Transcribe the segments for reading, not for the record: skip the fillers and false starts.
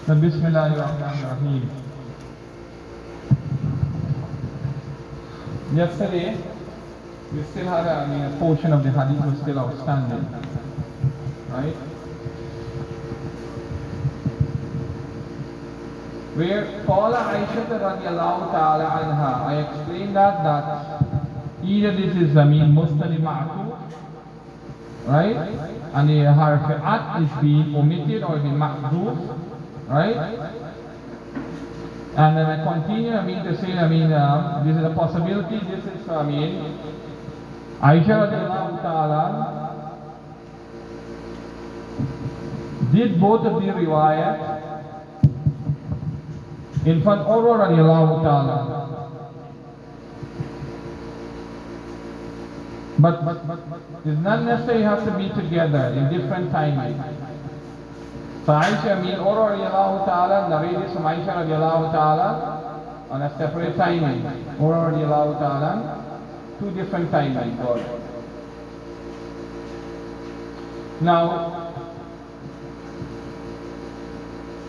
So, Bismillahirrahmanirrahim. Yesterday, we still had a portion of the hadith was still outstanding, right? Where Qala Aisha radiallahu ta'ala anha, I explained that either this is Mustali Ma'tu, right? And the harfi'at is being omitted or the mahduf, right? And then I continue, to say, this is a possibility, this is, Aisha radiallahu ta'ala did both of the riwayat in front of Urwa radiallahu ta'ala. But it's not necessarily have to be together in different timing. So Aisha, Urwa radiallahu ta'ala narrated from Aisha radiallahu ta'ala on a separate timing. Urwa radiallahu ta'ala, two different timings. Now,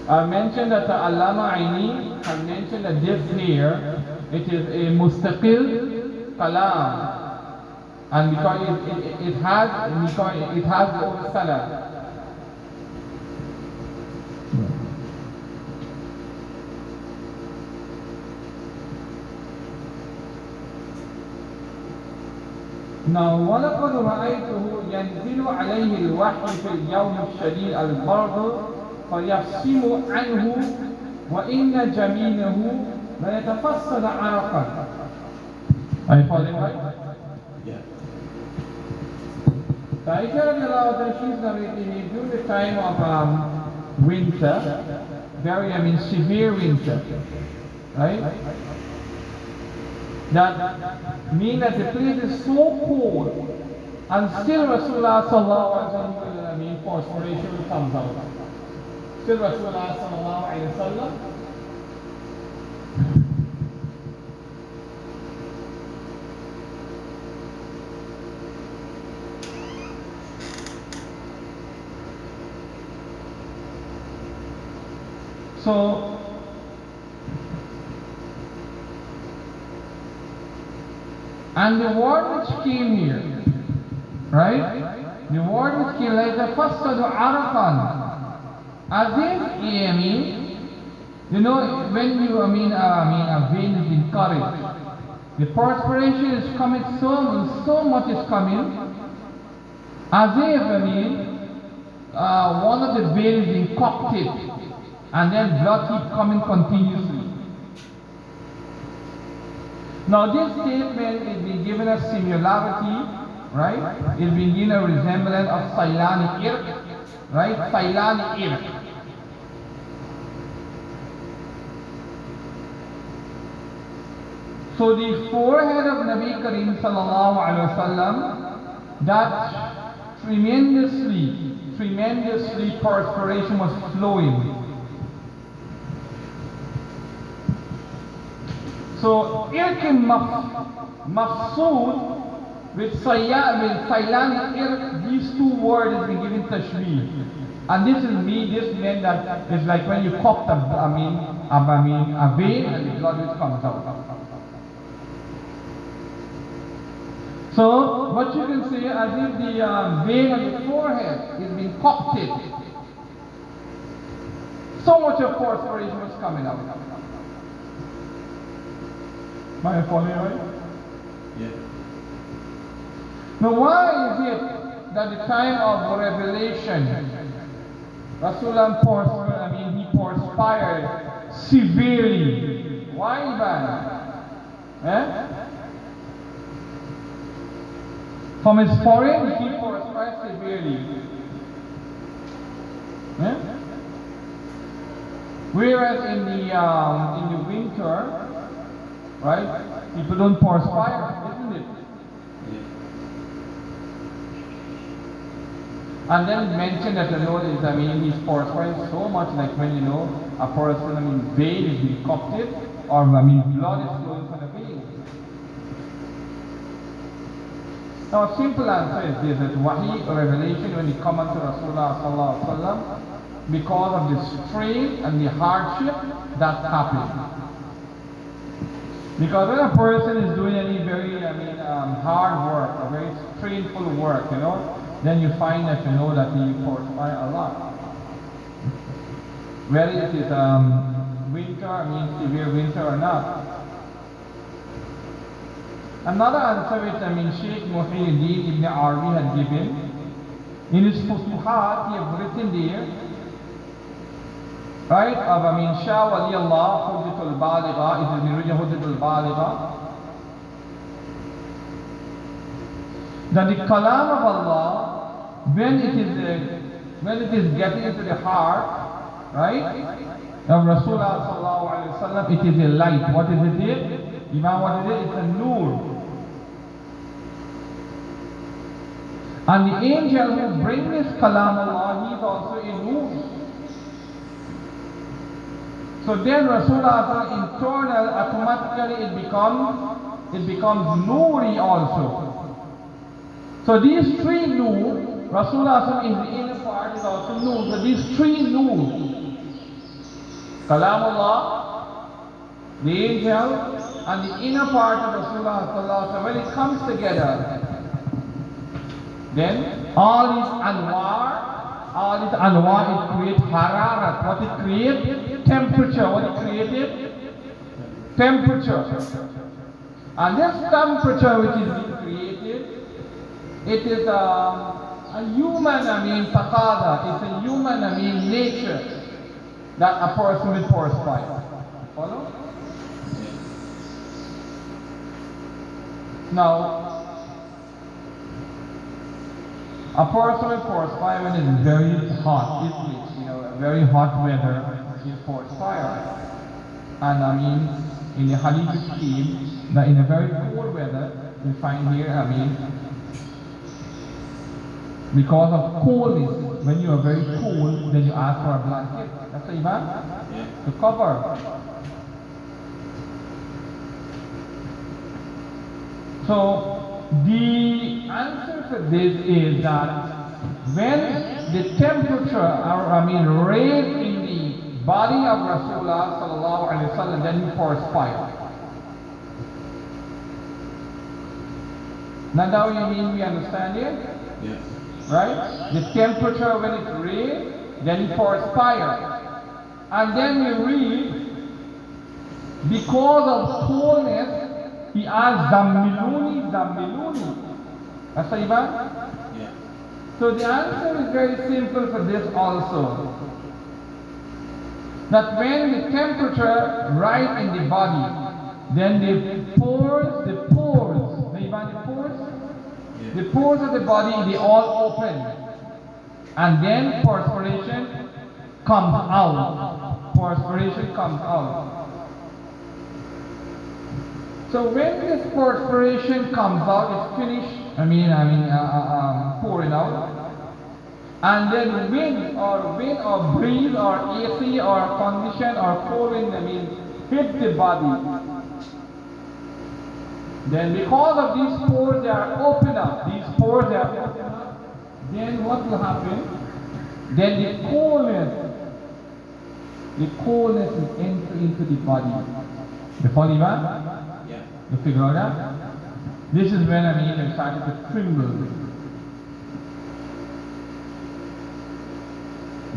I mentioned that Allama Aini has mentioned that this here, it is a mustaqil kalam, and because it has the salaf. Now, وَلَقَدْ رَأَيْتُهُ يَنْزِلُ عَلَيْهِ الْوَحْيُ فِي الْيَوْمِ الشَّدِيدِ الْبَرْدِ فيفصم عنه وإن جميله لا يتفصل عرقا. Are you following right? Yeah. So Aisha radiallahu ta'ala, she's narrating during the time of winter, very severe winter, right? That means that the place is so cold, and still Rasulullah sallallahu alaihi wasallam perspiration comes out. Still Rasulullah sallallahu alayhi wa sallam so and the word which came here, right? The word which came like the first of the Arafan. As if, when you, a vein is encouraged, the perspiration is coming so much is coming, as if, one of the veins is being cocked, and then blood keeps coming continuously. Now this statement is being given a similarity, right? It's being given a resemblance of Sailani Irq, right? Sailani Irq. So the forehead of Nabi Kareem sallallahu alaihi wasallam, that tremendously perspiration was flowing. So Irq mafsood with Sailani Irq, these two words have been given tashbih. And this meant that it's like when you cough a vein and the blood which comes out. So, what you can see as if the vein on the forehead is being cocked. So much of perspiration was coming out. Am I following right? Yeah. Now, why is it that the time of revelation, Rasulullah perspired severely? Why, Iban? From his forehead, he perspired severely. Whereas in the winter, right, people don't perspire, isn't it? And then mention that the Lord is, he's perspiring so much, like when a person, vein is being cocked, or blood is flowing from the vein. Now, a simple answer is this: that Wahi, revelation, when it comes to Rasulullah sallallahu alaihi wasallam, because of the strain and the hardship that happened. Because when a person is doing any very, hard work, or very strainful work, then you find that that he perspire a lot. Whether it is winter, severe winter or not. Another answer which Sheikh Muhyiddin Ibn Arabi had given, in his Futuhat, he has written there, right, of Shah Waliyallah, Hujjatul Baligha, it is in original Hujjatul Baligha, that the Kalam of Allah, when it is getting into the heart, right, of Rasulullah Sallallahu Alaihi Wasallam, it is a light. What is it here? Imam, what is it? It's a nur. And the angel who brings this Kalam of Allah, he is also a nur. So then Rasulullah internal, automatically it becomes nuri also. So these three nur, Rasulullah in the inner part is also nur. So these three nur, Kalamullah, the angel, and the inner part of Rasulullah, when it comes together, then all these anwar, it creates hararat. What it creates? Temperature. What it created? Temperature. And this temperature which is being created, it is a human, taqada. It's a human, nature that a person will perspire. Follow? Now, a person will perspire when it's very hot, isn't it? Very hot weather, you perspire. And in the hadith scheme, that in a very cold weather, we find here, because of coldness, when you are very cold, then you ask for a blanket. That's what you want? To cover. So, the answer for this is that when the temperature, raised in the body of Rasulullah Sallallahu Alaihi Wasallam, then you perspire. Now we understand it? Yes. Right? The temperature when it raised, then it perspire. And then we read, because of coldness, he asked Zammiluni. That's what Yeah. So the answer is very simple for this also. That when the temperature rise in the body, then the pores, the pores of the body, they all open. And then perspiration comes out. Perspiration comes out. So when this perspiration comes out, it's finished, pouring out. And then wind or breeze or AC or condition or cold wind, hit the body. Then because of these pores, they are open up. Then what will happen? Then the coldness will enter into the body. The body, Yeah. you figure out that? This is when it started to tremble.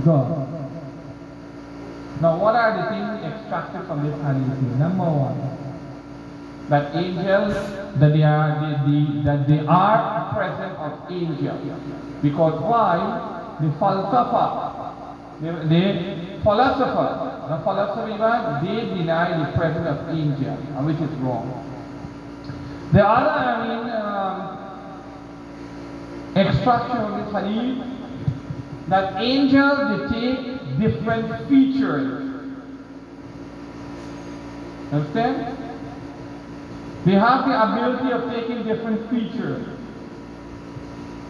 Go. Now what are the things extracted from this hadith? Number one, that angels, that they are a presence of angels. Because why? The philosopher, they deny the presence of angels, which is wrong. The other, extraction of this hadith, that angels, they take different features. Understand? They have the ability of taking different features.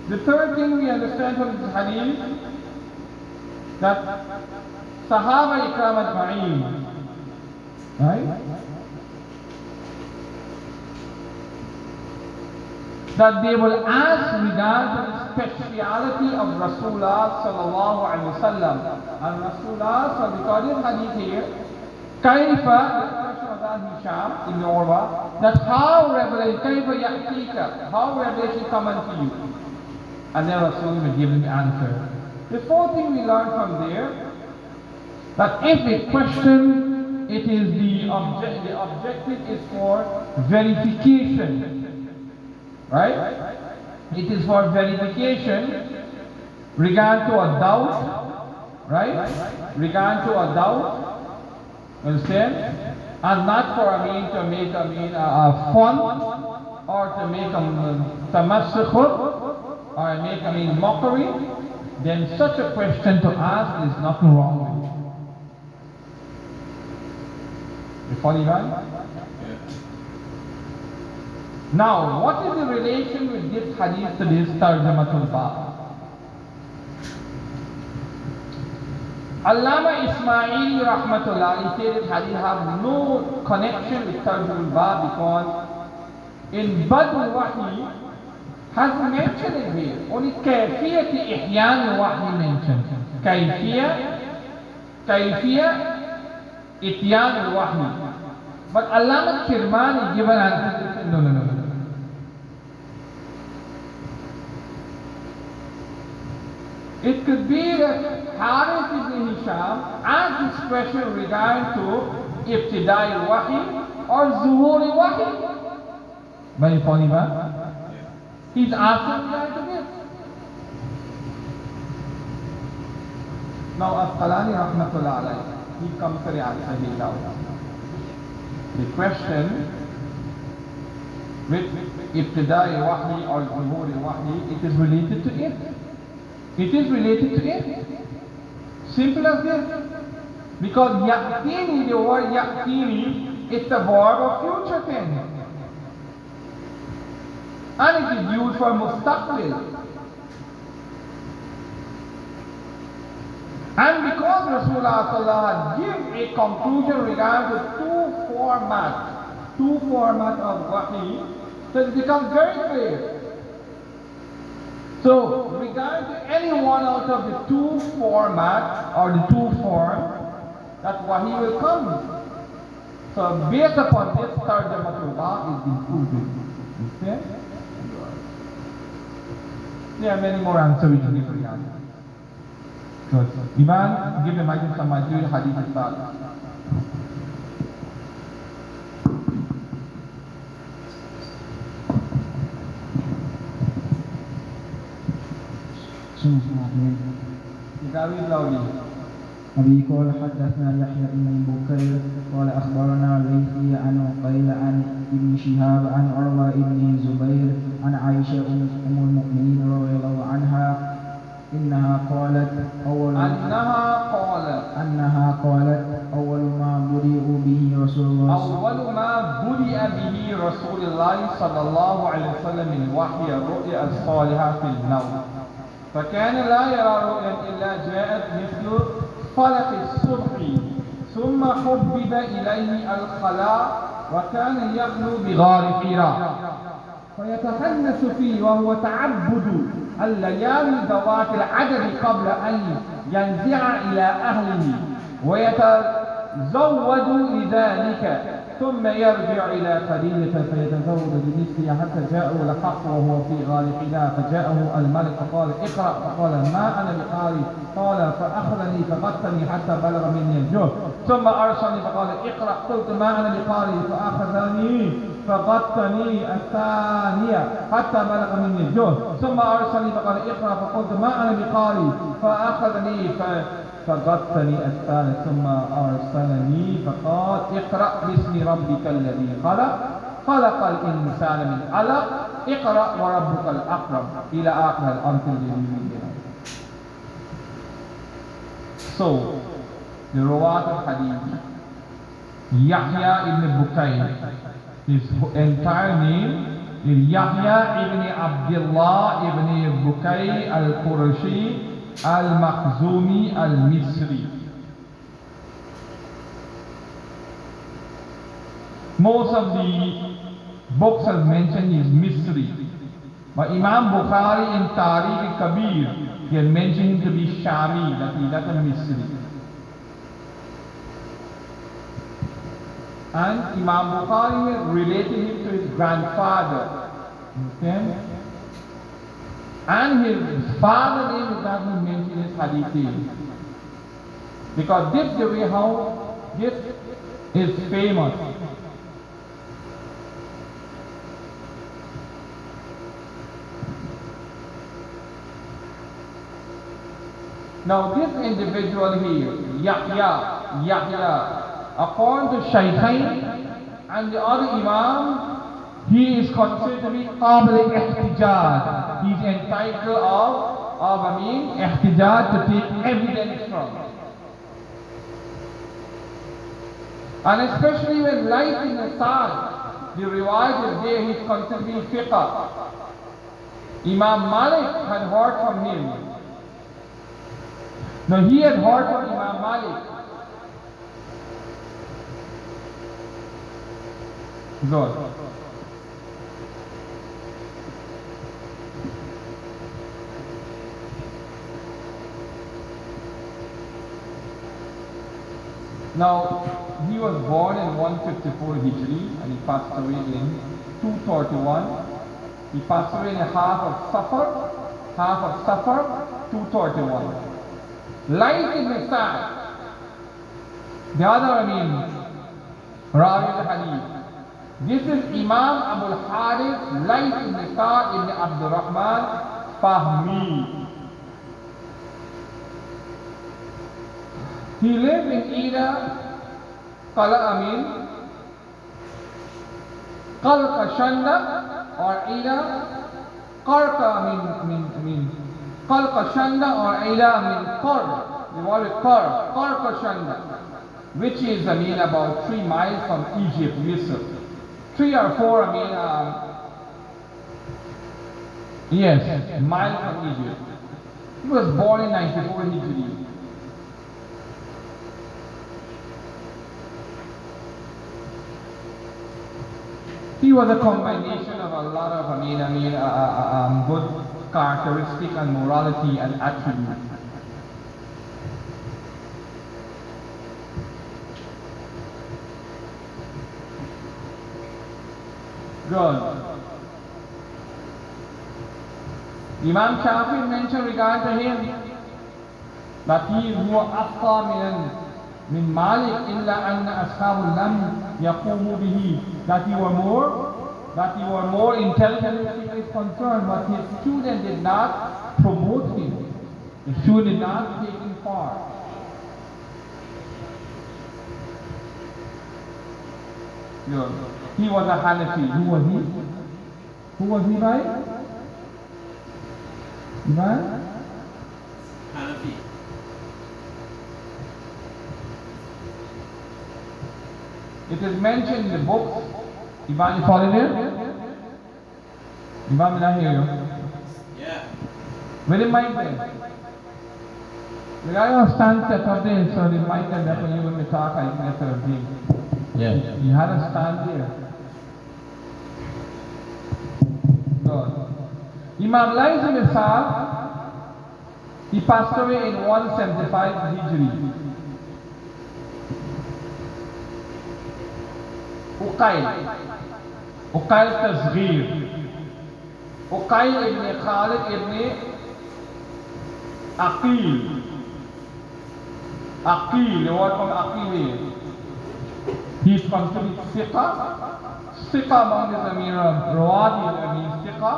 The third thing we understand from this hadith, that Sahaba Ikram Ajma'een, right? that they will ask regarding the speciality of Rasulullah sallallahu alaihi wasallam. And Rasulullah, so recorded hadith here, Kaifa, the question was asked Hisham in Urwa, that how revelation, Kaifa ya'tika, how revelation come unto you? And then Rasul will give him the answer. The fourth thing we learn from there, that if a question, it is the objective is for verification. Right? It is for verification regard to a doubt, right? Regard to a doubt, understand? And not for to make fun, or to make tamassukh, or make mockery. Then such a question to ask is nothing wrong with it. You follow me? Now, what is the relation with this hadith to this Tarjamatul Bab? Allama Ismaili Rahmatullah, he said this hadith have no connection with Tarjamatul Bab because in Badul Wahi has mentioned it here. Only Kayfiyat Ihyan Wahi mentioned. Kayfiyat Ihyan Wahi. But Allama Kirmani given answer, no. It could be that Harith ibn Hisham asked this question regarding to Ibtidai al-Wahi or Zuhur al-Wahi. By Ponima, he's asking regarding to this. Now Asqalani Rahmatullah alayhi, he comes to the answer here now. The question with Ibtidai al-Wahi or Zuhur al-Wahi, it is related to it. It is related to it. Simple as this. Because ya'tini, the word ya'tini, it's a verb of future tense. And it is used for mustaqbil. And because Rasulullah gives a conclusion regarding the two formats of wahi, so it becomes very clear. So, regarding any one out of the two formats or the two forms, that wahi will come. So, based upon this, Tarjamatul Bab is included. Okay? There are many more answers we can give regarding. Good. Iman, give the mic to somebody. Do the hadith start. أبي قال حدثنا يحيى بن بكير قال أخبرنا ليثي عن قيل عن ابن شهاب عن عروة بن الزبير عن عائشة أم المؤمنين رضي الله عنها أنها قالت أول ما بدأ به رسول الله صلى الله عليه وسلم من وحي الرؤيا الصالحة في النوم. فكان لا يرى رؤيا إلا جاءت مثل فلق الصبح ثم حبب إليه الخلاء وكان يخلو بغار حراء فيتحنث فيه وهو تعبد الليالي ذوات العدد قبل أن ينزع إلى أهله ويتزود لذلك ثم يرجع إلى خليله فيتزود بمثله حتى جاءه لحق وهو في غار حراء فجاءه الملك فقال اقرأ فقال ما أنا بقارئ قال فأخذني فغطني حتى بلغ مني الجهد ثم أرسلني فقال اقرأ قلت ما أنا بقارئ فأخذني فغطني الثانية حتى بلغ مني الجهد ثم أرسلني فقال اقرأ فقلت ما أنا بقارئ فأخذني فغطني الثالث ثم أرسلني فقال اقرأ باسم ربك الذي خلق الإنسان من علق اقرأ وربك الأكرم إلى آخر الأمر الذي. So, the Rawat al-Hadith, Yahya ibn Bukayr, his entire name is Yahya ibn Abdullah ibn Bukayr al-Qurashi al-Makhzumi al-Misri. Most of the books have mentioned is Misri. But Imam Bukhari in Tariq Kabir, he had mentioned him to be Shami, that he not a Misri. And Imam Bukhari related him to his grandfather. Okay? And his father name is not even mentioned in his hadith. Because this is the way how this is famous. Now this individual here, Yahya, according to Shaykhain and the other Imam, he is considered to be Qabil Ihtijaj. He is entitled of Ihtijaj, to take evidence from. And especially when life in the side, the riwayat is there, he is considered to be fiqh. Imam Malik had heard from him. Now he had heard from Imam Malik. Good. Now, he was born in 154 Hijri and he passed away in 231. He passed away in half of Safar, 231. Light in the side. The other, Rawi al-Hadith. This is Imam Abu al-Harith, Light in the side, Ibn Abdul Rahman, Fahmi. He lived in either Qalqashanda or either Qalqashanda or either Qarqashanda, which is about 3 miles from Egypt, Misr. 3 or 4 miles from Egypt. He was born in 94 Hijri. He was a combination of a lot of good characteristic and morality and attributes. Good. Imam Shafi mentioned regarding him that he huwa afqa min Malik illa anna ashabu lam yaqumu bihi, that he were more intelligent as he is concerned, but his student did not promote him. The student did not take him part. Good. He was a Hanafi. Who was he? Who was he by? Hanafi. It is mentioned in the book. Ivan, you follow there? Ivan, did I hear you? Yeah. Where the mic then? The guy will stand set up there, so the mic and that when you're going to talk, I can get a thing. Yeah. You had to stand there. Good. Imam Lais ibn Sa'd, he passed away in 175 Hijri. Uqayl Tasghir. Uqayl ibn Khalid ibn Aqil. Aqil, the word from Aqil. He is considered Siqa. Siqa among the Rawati is Siqa.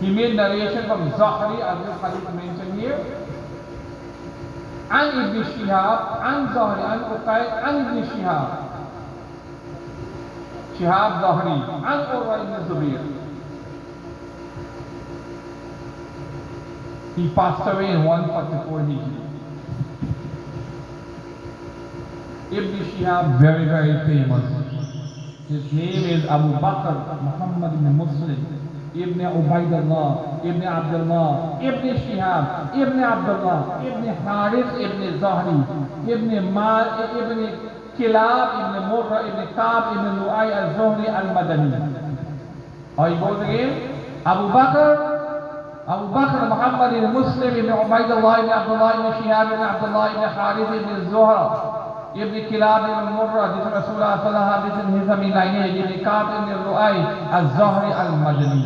He made narration from Zahri, as this hadith mentioned here, and Ibn Shihab, and Zahri, and Uqayl, and Ibn Shihab. Shihab Zahri, and Urwa ibn Zubayr. He passed away in 144 Hijri. Ibn Shihab, very, very famous. His name is Abu Bakr Muhammad ibn Muslim, Ibn Ubaidullah, Ibn Abdullah, Ibn Shihab, Ibn Abdullah, Ibn Harith, Ibn Zahri, Ibn Kilab ibn Murra ibn Ka'b ibn Lu'ay al-Zuhri al-Madani. Or he goes again, Abu Bakr Muhammad ibn Muslim ibn Ubaidullah ibn Abdullah ibn Shihab ibn Abdullah ibn Harith ibn Zuhra ibn Kilab ibn Murra, this is Rasulullah sallallahu alaihi wasallam, his lineage, ibn Ka'b ibn Lu'ay al-Zuhri al-Madani.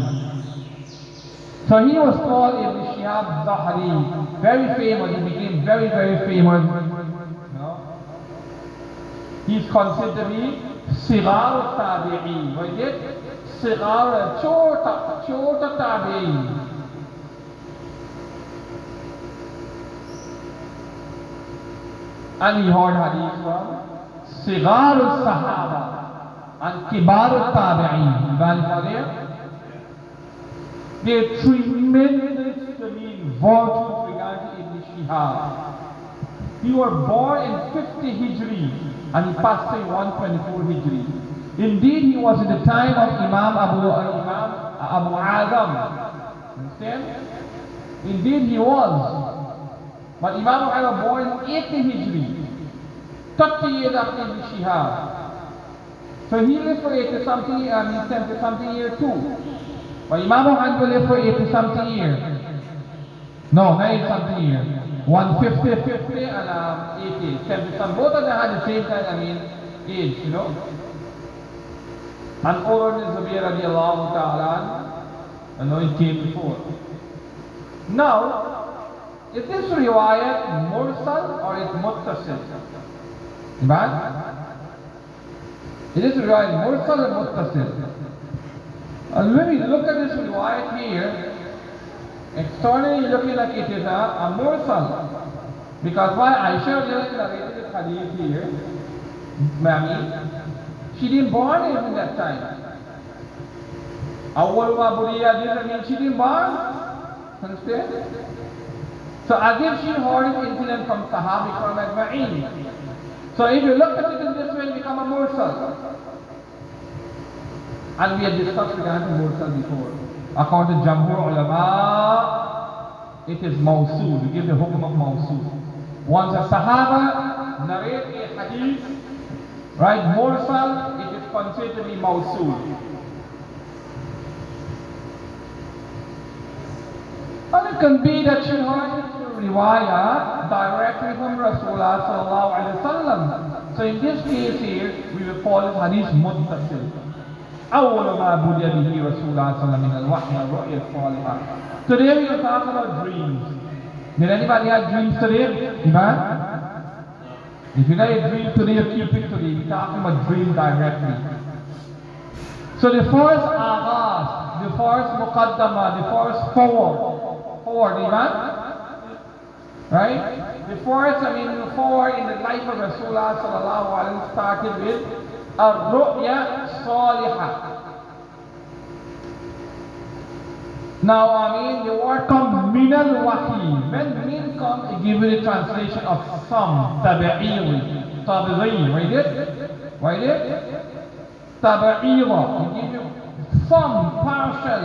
So he was called Ibn Shihab Zuhri, very famous. He became very, very famous. You know? He's considered to be Sigar Tabi'i. What is it? Sigar Chota Tabi'i. And he heard hadith from Sigar Sahaba and Kibar Tabi'i. Valid for there? They're tremendously involved with regard to Ibn Shihab. He was born in 50 Hijri and he passed away 124 Hijri. Indeed, he was in the time of Imam Abu Adam. Understand? Indeed, he was. But Imam Abu Adam was born in 80 Hijri, 30 years after Ibn Shihab. So he lived for 80 something, 70 something years too. But Imam Muhammad lived for 80 something years. No, not 80 something years. 150, 50, and 80, 70 some. Both of them had the same kind, age, you know. And Umar bin Zubair radiallahu ta'ala, it came before. Now, is this riwayat mursal or is muttasil? Right? Is this riwayat mursal or muttasil? And when we look at this riwayat here, externally looking like it is a mursal. Because why Aisha narrated this hadith here, she didn't born in that time. Awwal ma buriya, this means she didn't born. Understand? So as if she heard this incident from Sahabi from Ajma'in. So if you look at it in this way, it becomes a mursal. And we had discussed regarding mursal before. According to Jamhur ulama, it is mawsul. We give the hukum of mawsul. Once a Sahaba narrate a hadith, right, mursal, it is considered to be mawsul. And it can be that you heard riwayah directly from Rasulullah sallallahu alaihi wasallam. So in this case here, we will call it hadith muttasil. أول ما بدأ به رسول الله صلى الله عليه وسلم من الوحي والرؤيا الصالحة. Today we will talk about dreams. Did anybody have dreams today? Iman? If you got a dream today or keep it today, we're talking about dreams directly. So the first aghas, the first muqaddama, the first forward, Iman? Right? The first, forward in the life of Rasulullah sallallahu alaihi wasallam started with الرؤيا صالحة. Now, the word comes min al-wahi. When min comes, it gives you the translation of some, tabi'i, right it? Right it? Tabi'ira. It gives you some, partial,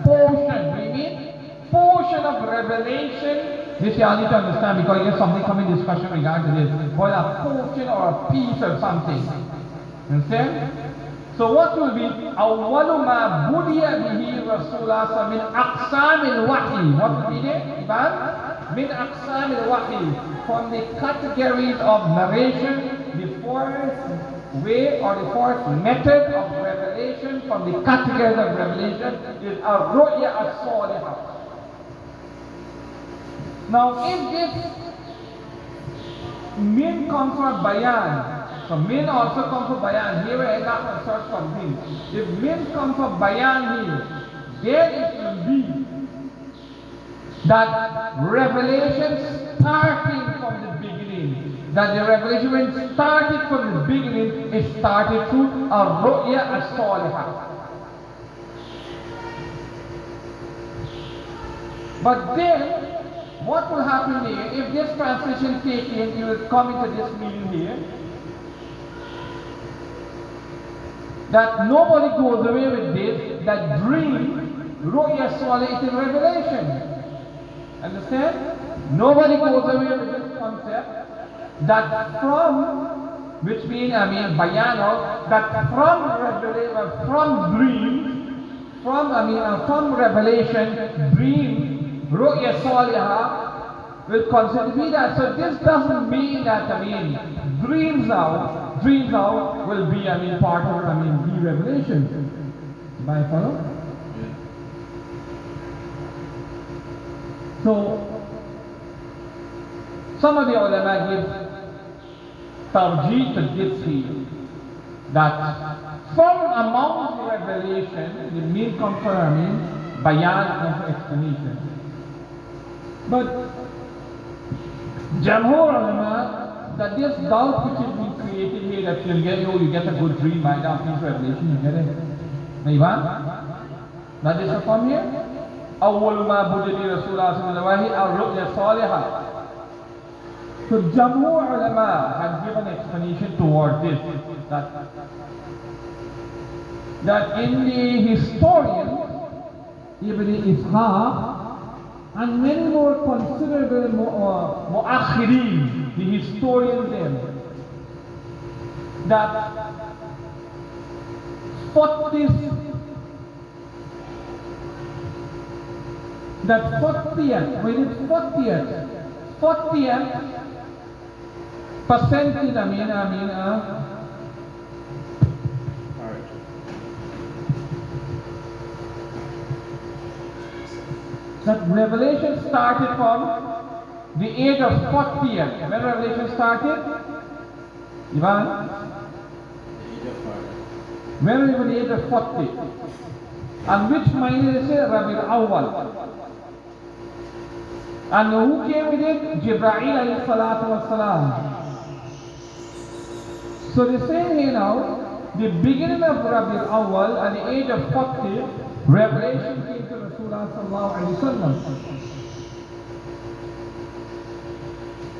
portion. We mean portion of revelation. This you all need to understand because there's something coming in discussion regarding this. But a portion or a piece or something. Understand? So what will be أول ما بدي به رسول الله من أقسام الوحي? What will be there? من أقسام الوحي, from the categories of narration, the first way or the first method of revelation from the categories of revelation is الرؤيا الصالحة. Now if this min comes from bayan, so min also comes from bayan. Here I got a search from min. If min comes from bayan here, then it will be that revelation starting from the beginning. That the revelation when started from the beginning, it started through a ru'ya as-salihah. But then, what will happen here? If this translation take in, you will come into this meaning here. That nobody goes away with this, that dream, ru'ya salih is revelation. Understand? Nobody goes away with this concept that from which means, bayano, that from revelation, from dream, from revelation, dream, ru'ya salihah, will consider to be that. So this doesn't mean that, dreams out will be, part of, the revelation. Do I follow? Yeah. So, some of the ulama give tarjih to this view, that from among the revelation, the mean comes from, bayan of explanation. But Jamhur ulama, that this doubt which is being created here, that you get a good dream right after this revelation, you get it. Now this is from here. أول ما بدأ Rasulullah sallallahu alaihi wasallam al-ru'ya salihah. So Jamhur ulama had given explanation toward this, that in the historian Ibn Ishaq and many more considerable mu'akhirin, the historians there, that 40th percentage, that revelation started from the age of 40th. When revelation started? Ivan? The age of fire. When was the age of 40? And which minor is it? Rabi'ul Awwal. And who came with it? Jibreel alayhi salatu wassalam. So they say here now, the beginning of Rabi'ul Awwal at the age of 40, revelation came to Rasulullah sallallahu alayhi wasallam.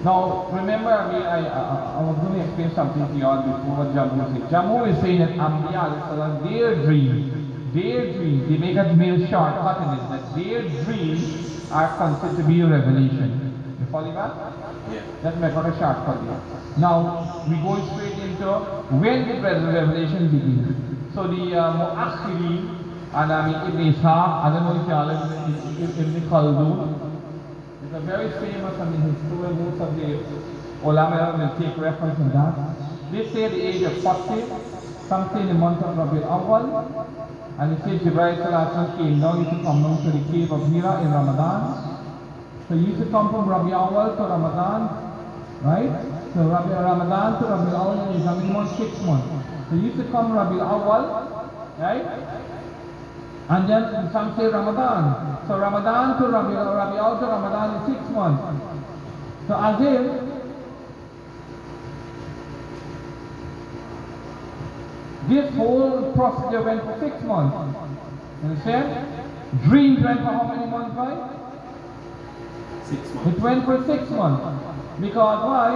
Now, remember, I was going to explain something to you all before what Jammu is saying. Jammu is saying that Anbiya alayhi salam, their dream, they make a real shortcut in it, that their dreams are considered to be a revelation. You follow that? Yeah. Let's make a shortcut here. Now, we go straight into when did revelation begin. So the Mu'akhiri, and Ibn Ishaq, I don't know if you all Ibn Khaldun, is a very famous, historian, most of the ulama will take reference in that. They say the age of 40, something in the month of Rabi'ul Awwal, and it says Jibreel Sallallahu came down, used to come down to the cave of Hira in Ramadan. So he used to come from Rabi'ul Awwal to Ramadan, right? So Ramadan to Rabi'ul Awwal is how many months? 6 months. So he used to come Rabi'ul Awwal, right? And then some say Ramadan. So Ramadan to Rabi'ul Awwal to Ramadan is 6 months. So as if this whole procedure went for 6 months. Understand? Dreams went for how many months, right? 6 months. It went for 6 months. Because why?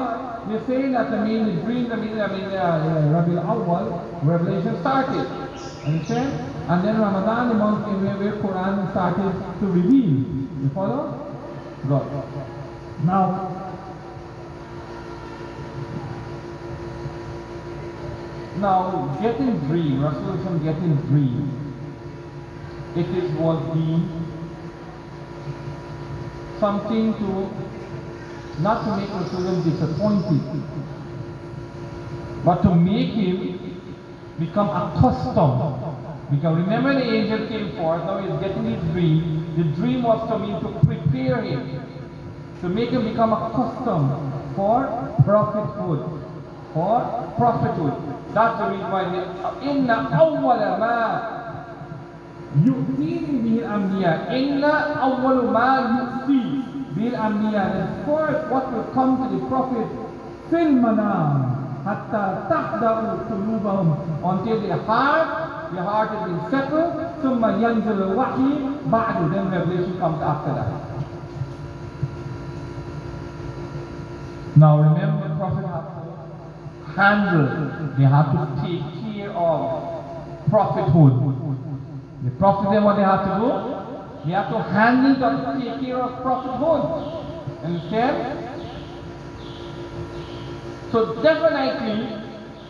They say that the dreams, Rabi'ul Awwal, revelation started. Understand? And then Ramadan, the month where Quran started to reveal. You follow? Good. Now, getting dream, Rasulullah getting dream, was something to, not to make Rasulullah disappointed, but to make him become accustomed. Because remember, the angel came forth, now he's getting his dream. The dream was to prepare him, to make him become accustomed for prophethood. That's the reason why inna awwala ma yu'tini bil anbiya. Inna awwala ma yu'ti bil anbiya. The first what will come to the prophet fil manam hatta tahda'u qulubahum, until the heart has been settled. Thumma yanzil al-wahyi ba'du, then revelation comes after that. Now remember, the prophet had to handle, they had to take care of prophethood. The prophet, then what they have to do? They have to handle, to take care of prophethood. Understand? So definitely,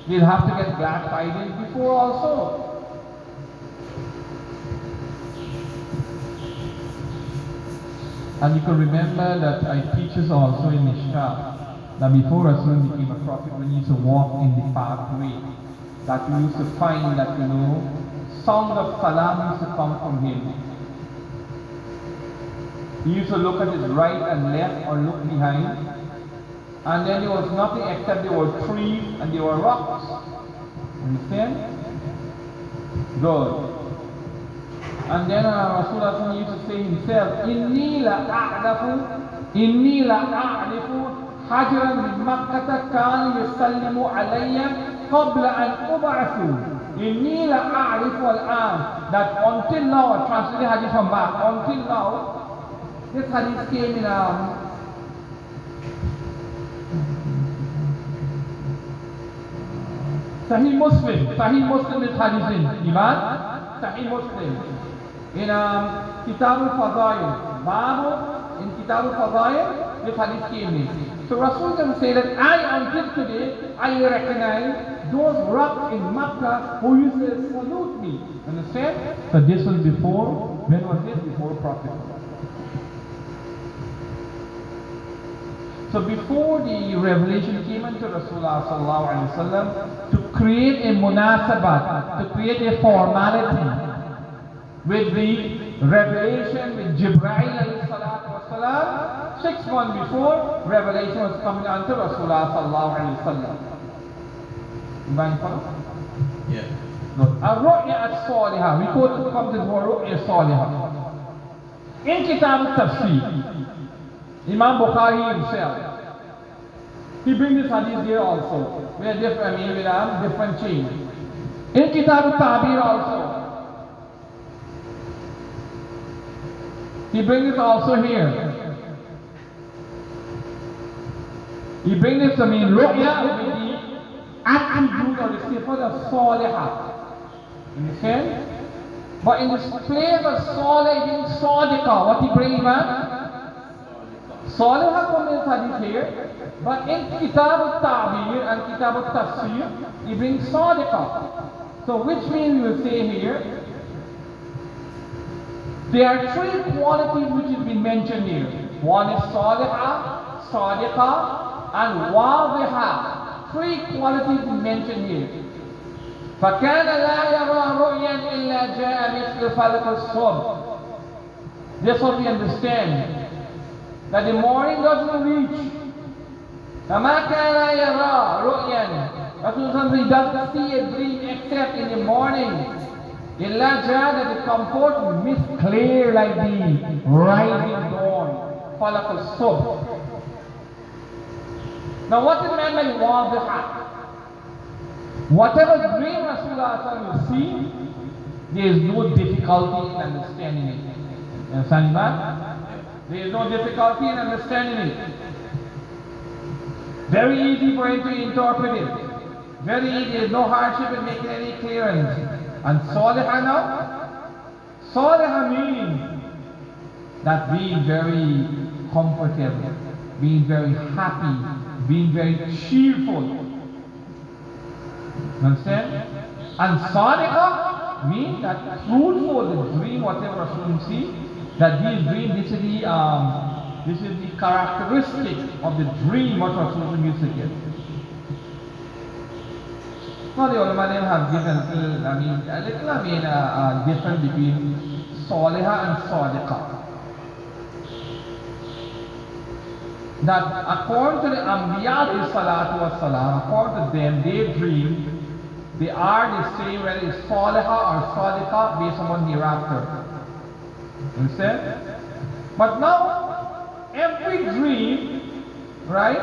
They'll have to get glad tidings before also. And you can remember that I teach us also in Mishka that before Rasul became a prophet, when he used to walk in the pathway, that we used to find that, sound of salam used to come from him. He used to look at his right and left or look behind, and then there was nothing except there were trees and there were rocks. Understand? Good. And then Rasulullah used to say himself, Inni la a'rifu hajaran min Makkah kana yusallimu alayya qabla an ub'athu. Inni la a'rifu al-an. That until now, translated hadith from back, until now, this hadith came in Sahih Muslim is hadith in Iman, Sahih Muslim. In Kitab al-Fadail, Babu, in Kitab al-Fadail, this hadith came in. So Rasul can say that until today, I recognize those rocks in Makkah who used to salute me. Understand? So this was before, when was this? Before Prophet. So before the revelation came into Rasulullah sallallahu alaihi wasallam, to create a munasabat, to create a formality with the revelation with Jibreel alayhi salatu wasalam, 6 months before revelation was coming unto Rasulullah sallallahu alaihi wasallam. You follow? Yeah. Good. Ar-Ru'ya as-Salihah. We quote from this word Ru'ya as-Salihah. In Kitab al-Tafsir, Imam Bukhari himself, he brings this hadith here also, with different chain. In Kitab al-Ta'bir also, he brings it also here. He brings this, Ru'ya with the attribute or the sifat of Salihah. Understand? But in this place of Salih being Sadiqa, what he brings, Salihah comes in hadith here, but in Kitab al-Ta'bir and Kitab al-Tafsir, he brings Sadiqa. So which means we will say here, there are 3 qualities which has been mentioned here. One is Salihah, Sadiqa, and Wadiha. 3 qualities mentioned here. فَكَانَ لَا يَرَى رُؤْيًا إِلَّا جَاءَ مِثْلُ فَلَقِ الصُّبْحِ. This is what we understand. That the morning doesn't reach. فَمَا كَانَ يَرَى رُؤْيًا. Rasulullah, he doesn't see a dream except in the morning. إِلَّا جَاءَ, that it comes forth mist clear like the rising dawn. فَلَقِ الصُّبْحِ. Now what is meant by wadiha? Whatever dream Rasulullah will see, there is no difficulty in understanding it. You understand that? There is no difficulty in understanding it. Very easy for him to interpret it. Very easy, there is no hardship in making any clearance. And Salihah now? Salihah means that being very comfortable, being very happy, being very cheerful. Understand? And Sadiqa means that fruitful, the dream, whatever Rasul see, that these dreams, this is the characteristic of the dream what Rasul used to get. Now the ulama have given a little difference between Salihah and Sadiqa. That according to the Anbiya salatu was salam, according to them, they dream, they are the same whether it's Salihah or Sadiqa based on what hereafter. Understand? But now, every dream, right?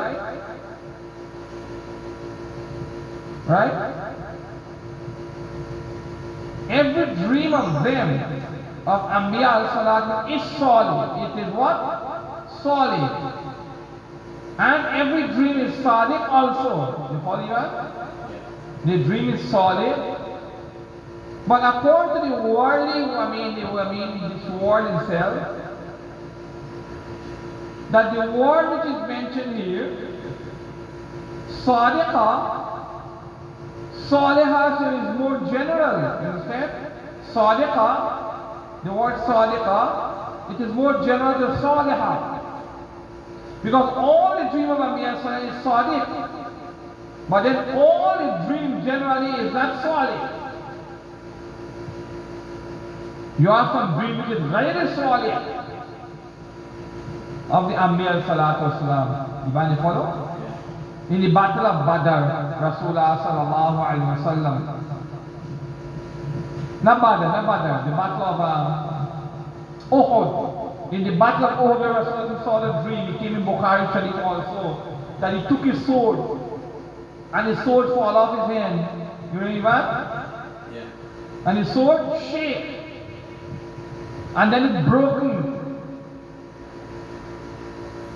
Every dream of them, of Anbiya salatu is solid. It is what? Solid. And every dream is Sadiq also. You follow that? The dream is solid. But according to the worldly, this world itself, that the word which is mentioned here, Sadiqa, Salihah is more general, you understand? Sadiqa, the word Sadiqa, it is more general than Salihah. Because all the dream of Ambiya is Sadiq. But then all the dream generally is not Salih. You have some dream which is very Salih of the Anbiya salatu wasalam. You want to follow? In the battle of Badr, Rasulullah sallallahu alaihi wasallam. Not Badr, the battle of Uhud. In the battle of Uhud, where Rasulullah saw the dream, he came in Bukhari Sharif also, that he took his sword, and his sword fell off his hand. You remember that? Yeah. And his sword shake, and then it broken.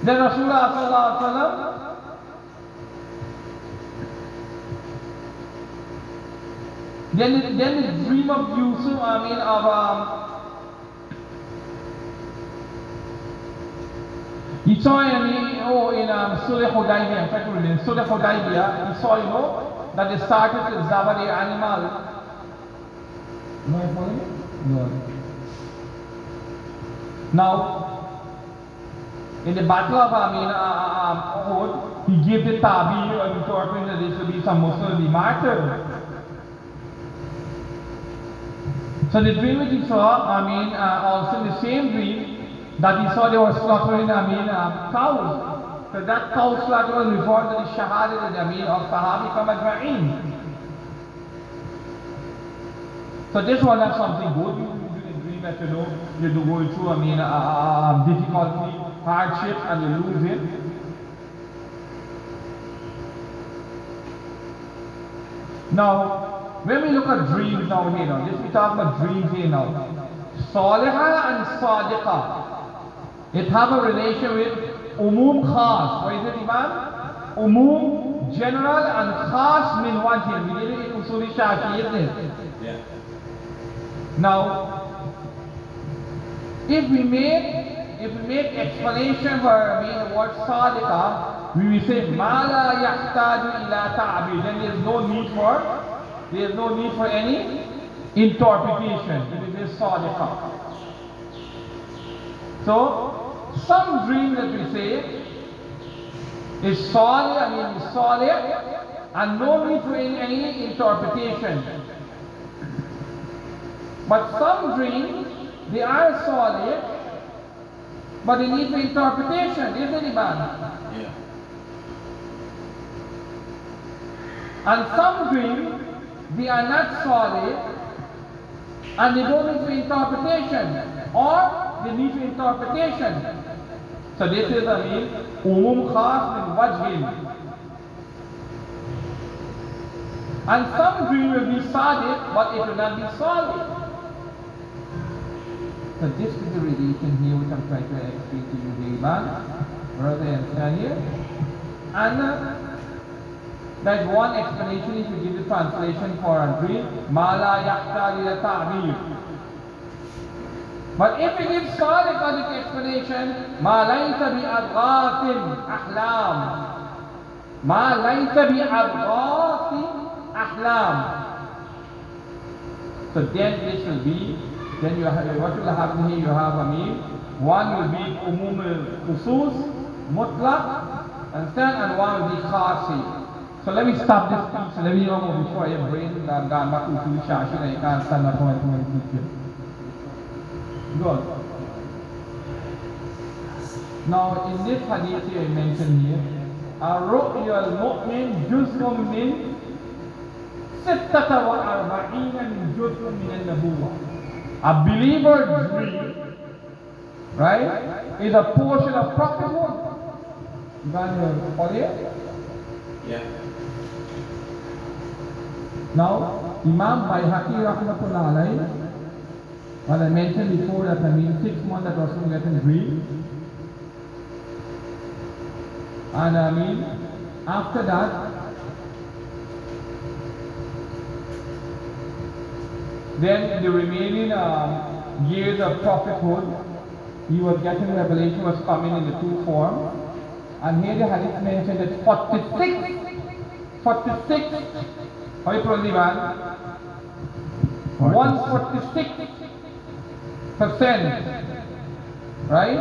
Then Rasulullah sallallahu alaihi wasallam then the dream of Yusuf, he saw in Surah Hudaybiyah, in Surah Hudaybiyah, he saw, that they started with Zabari animal. No, you follow me? No. Now, in the battle of Uhud, he gave the tabi and interpreted that this would be some Muslim be martyred. So the dream which he saw, also the same dream that he saw they were slaughtering, cows. So that cow slaughter was referred to the Shahada, of Sahabi Ajma'in. So this was not something good. You didn't dream that you're going through, difficulty, hardship, and you lose it. Now, when we look at dreams now here, just we talk about dreams here now. Salihah and Sadiqah, it have a relation with Umum Khas. What is it, Imam? Umum, general, and Khas mean one thing. We did it in Usuli Shafi, isn't it? Yeah. Now, if we make explanation for the word Sadiqah, we will say Ma la yahtaju ila ta'bir. Then there is no need for any interpretation. It is Sadiqah. So, some dream that we say is Salih, and no need for any interpretation. But some dreams, they are Salih, but they need for interpretation, isn't it, Imam? Yeah. And some dreams, they are not Salih, and they don't need for interpretation, or they need for interpretation. So this is Umum Khas min Wajhin. And some dream will be Sadiq, but it will not be Salih. So this is the relation here which I'm trying to explain to you here, brother and here. And that one explanation is to give the translation for a dream, Ma la yahtaju ila ta'bir. But if we give Sadiq explanation, Ma laysa bi adghafin ahlam. Ma laysa bi adghafin ahlam. So then this will be, then you have, what will happen here, you have one will be Umum al-Khusus, Mutlaq, understand, and one will be Khasi. So let me stop this speech, let me know before your brain gone back to the shashi and you can't stand up and teach you. Good. Now in this hadith here I mentioned here, Ar-Ru'ya al-Mu'min juz'un min 46 min juz'un min al-Nabuwah. A believer's dream, right, is a portion of prophethood. You got all here? Yeah. Now, Imam Bayhaqi rahmatullah alayhi, what I mentioned before that 6 months that Rasul get in dream. And after that, then the remaining years of prophethood, he was getting revelation, was coming in the two forms. And here the hadith mentioned that 46 How you pronounce Iman? 146%, right,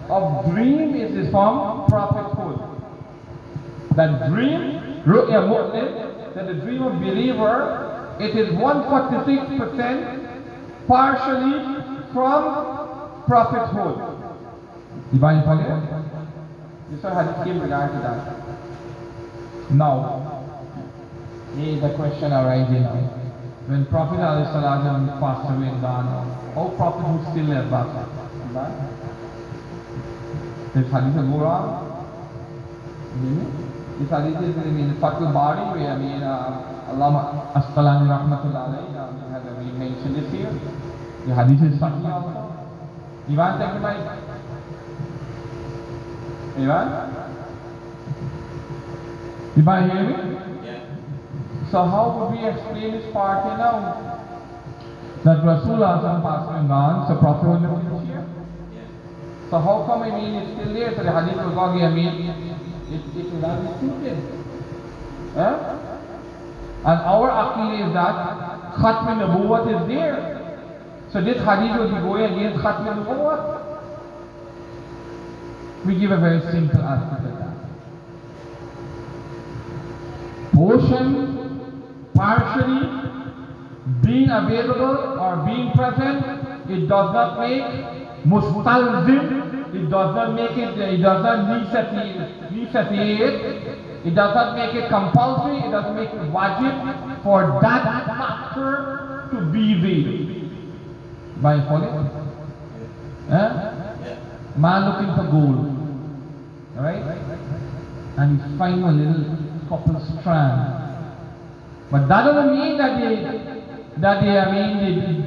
of dream is from prophethood. That dream, ru'ya mu'min, that the dream of believer, it is 146% partially from prophethood. Divine Follow? This one hadith came regard to that. Now, here the question arising now. When Prophet ﷺ passed away and gone on, how Prophet who still live back? This hadith will go wrong? This hadith is in Fatul Bari, where Allah Asqalani Rahmatullah alayhi, we mentioned this here. The hadith is Sahih also. Ivan, take the mic. Ivan? Ivan, hear me? So how would we explain this part here now? That Rasulullah passed and gone, so Prophet would never be here. So how come it's still there? So the hadith will go again, it will not be stupid. And our aqeel is that Khatm Nabuwat is there. So this hadith will be going against Khatm Nabuwat. We give a very simple answer to that. Portion, partially, being available or being present, it does not make mustalzim, it does not make it, it does not necessitate, it does not make it compulsory, it doesn't make it wajib for that factor to be there. By following? Man looking for gold, alright? And he finds a little couple strands. But that doesn't mean that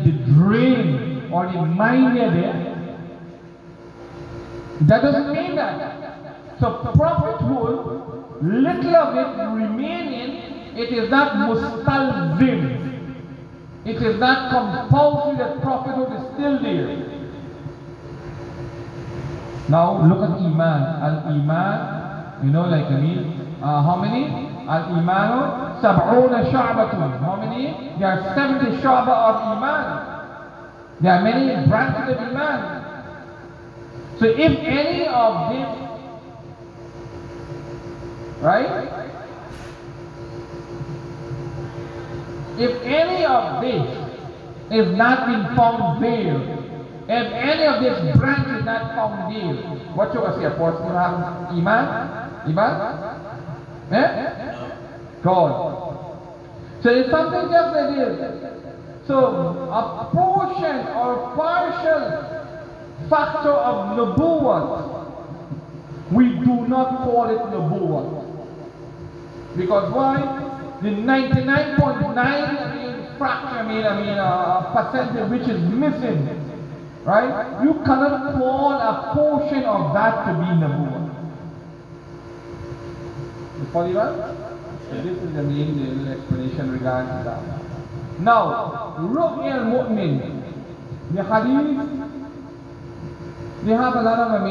the dream or the mind are there. That doesn't mean that. So prophethood, little of it remaining, it is not mustalzim. It is not compulsory that prophethood is still there. Now look at Iman. Al-Iman, how many? Al-Imanu Sab'una Sha'batun. How many? There are 70 Sha'ba of Iman. There are many branches of Iman. So if any of this, right? If any of this is not been found there, if any of this branch is not found there, what you gonna say? A person will have Iman? God. So it's something just like this. So a portion or partial factor of nubuwwat, we do not call it nubuwwat. Because why? The 99.9 fraction, percentage which is missing, right? You cannot call a portion of that to be nubuwwat. You follow that? So this is the main little explanation regarding that. Now, Ru'ya al-Mu'min, the hadith, they have a lot of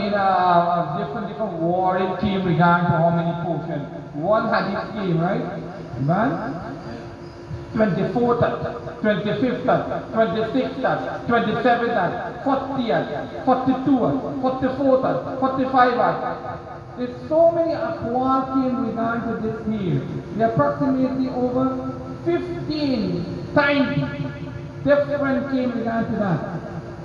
different warring team regarding to how many portions. One hadith came, right? Iman? 24th, 25th, 26th, 27th, 40th, 42th, 44th, 45th. There's so many aqwal came regarding to this here. There are approximately over 15 times different came regarding to that.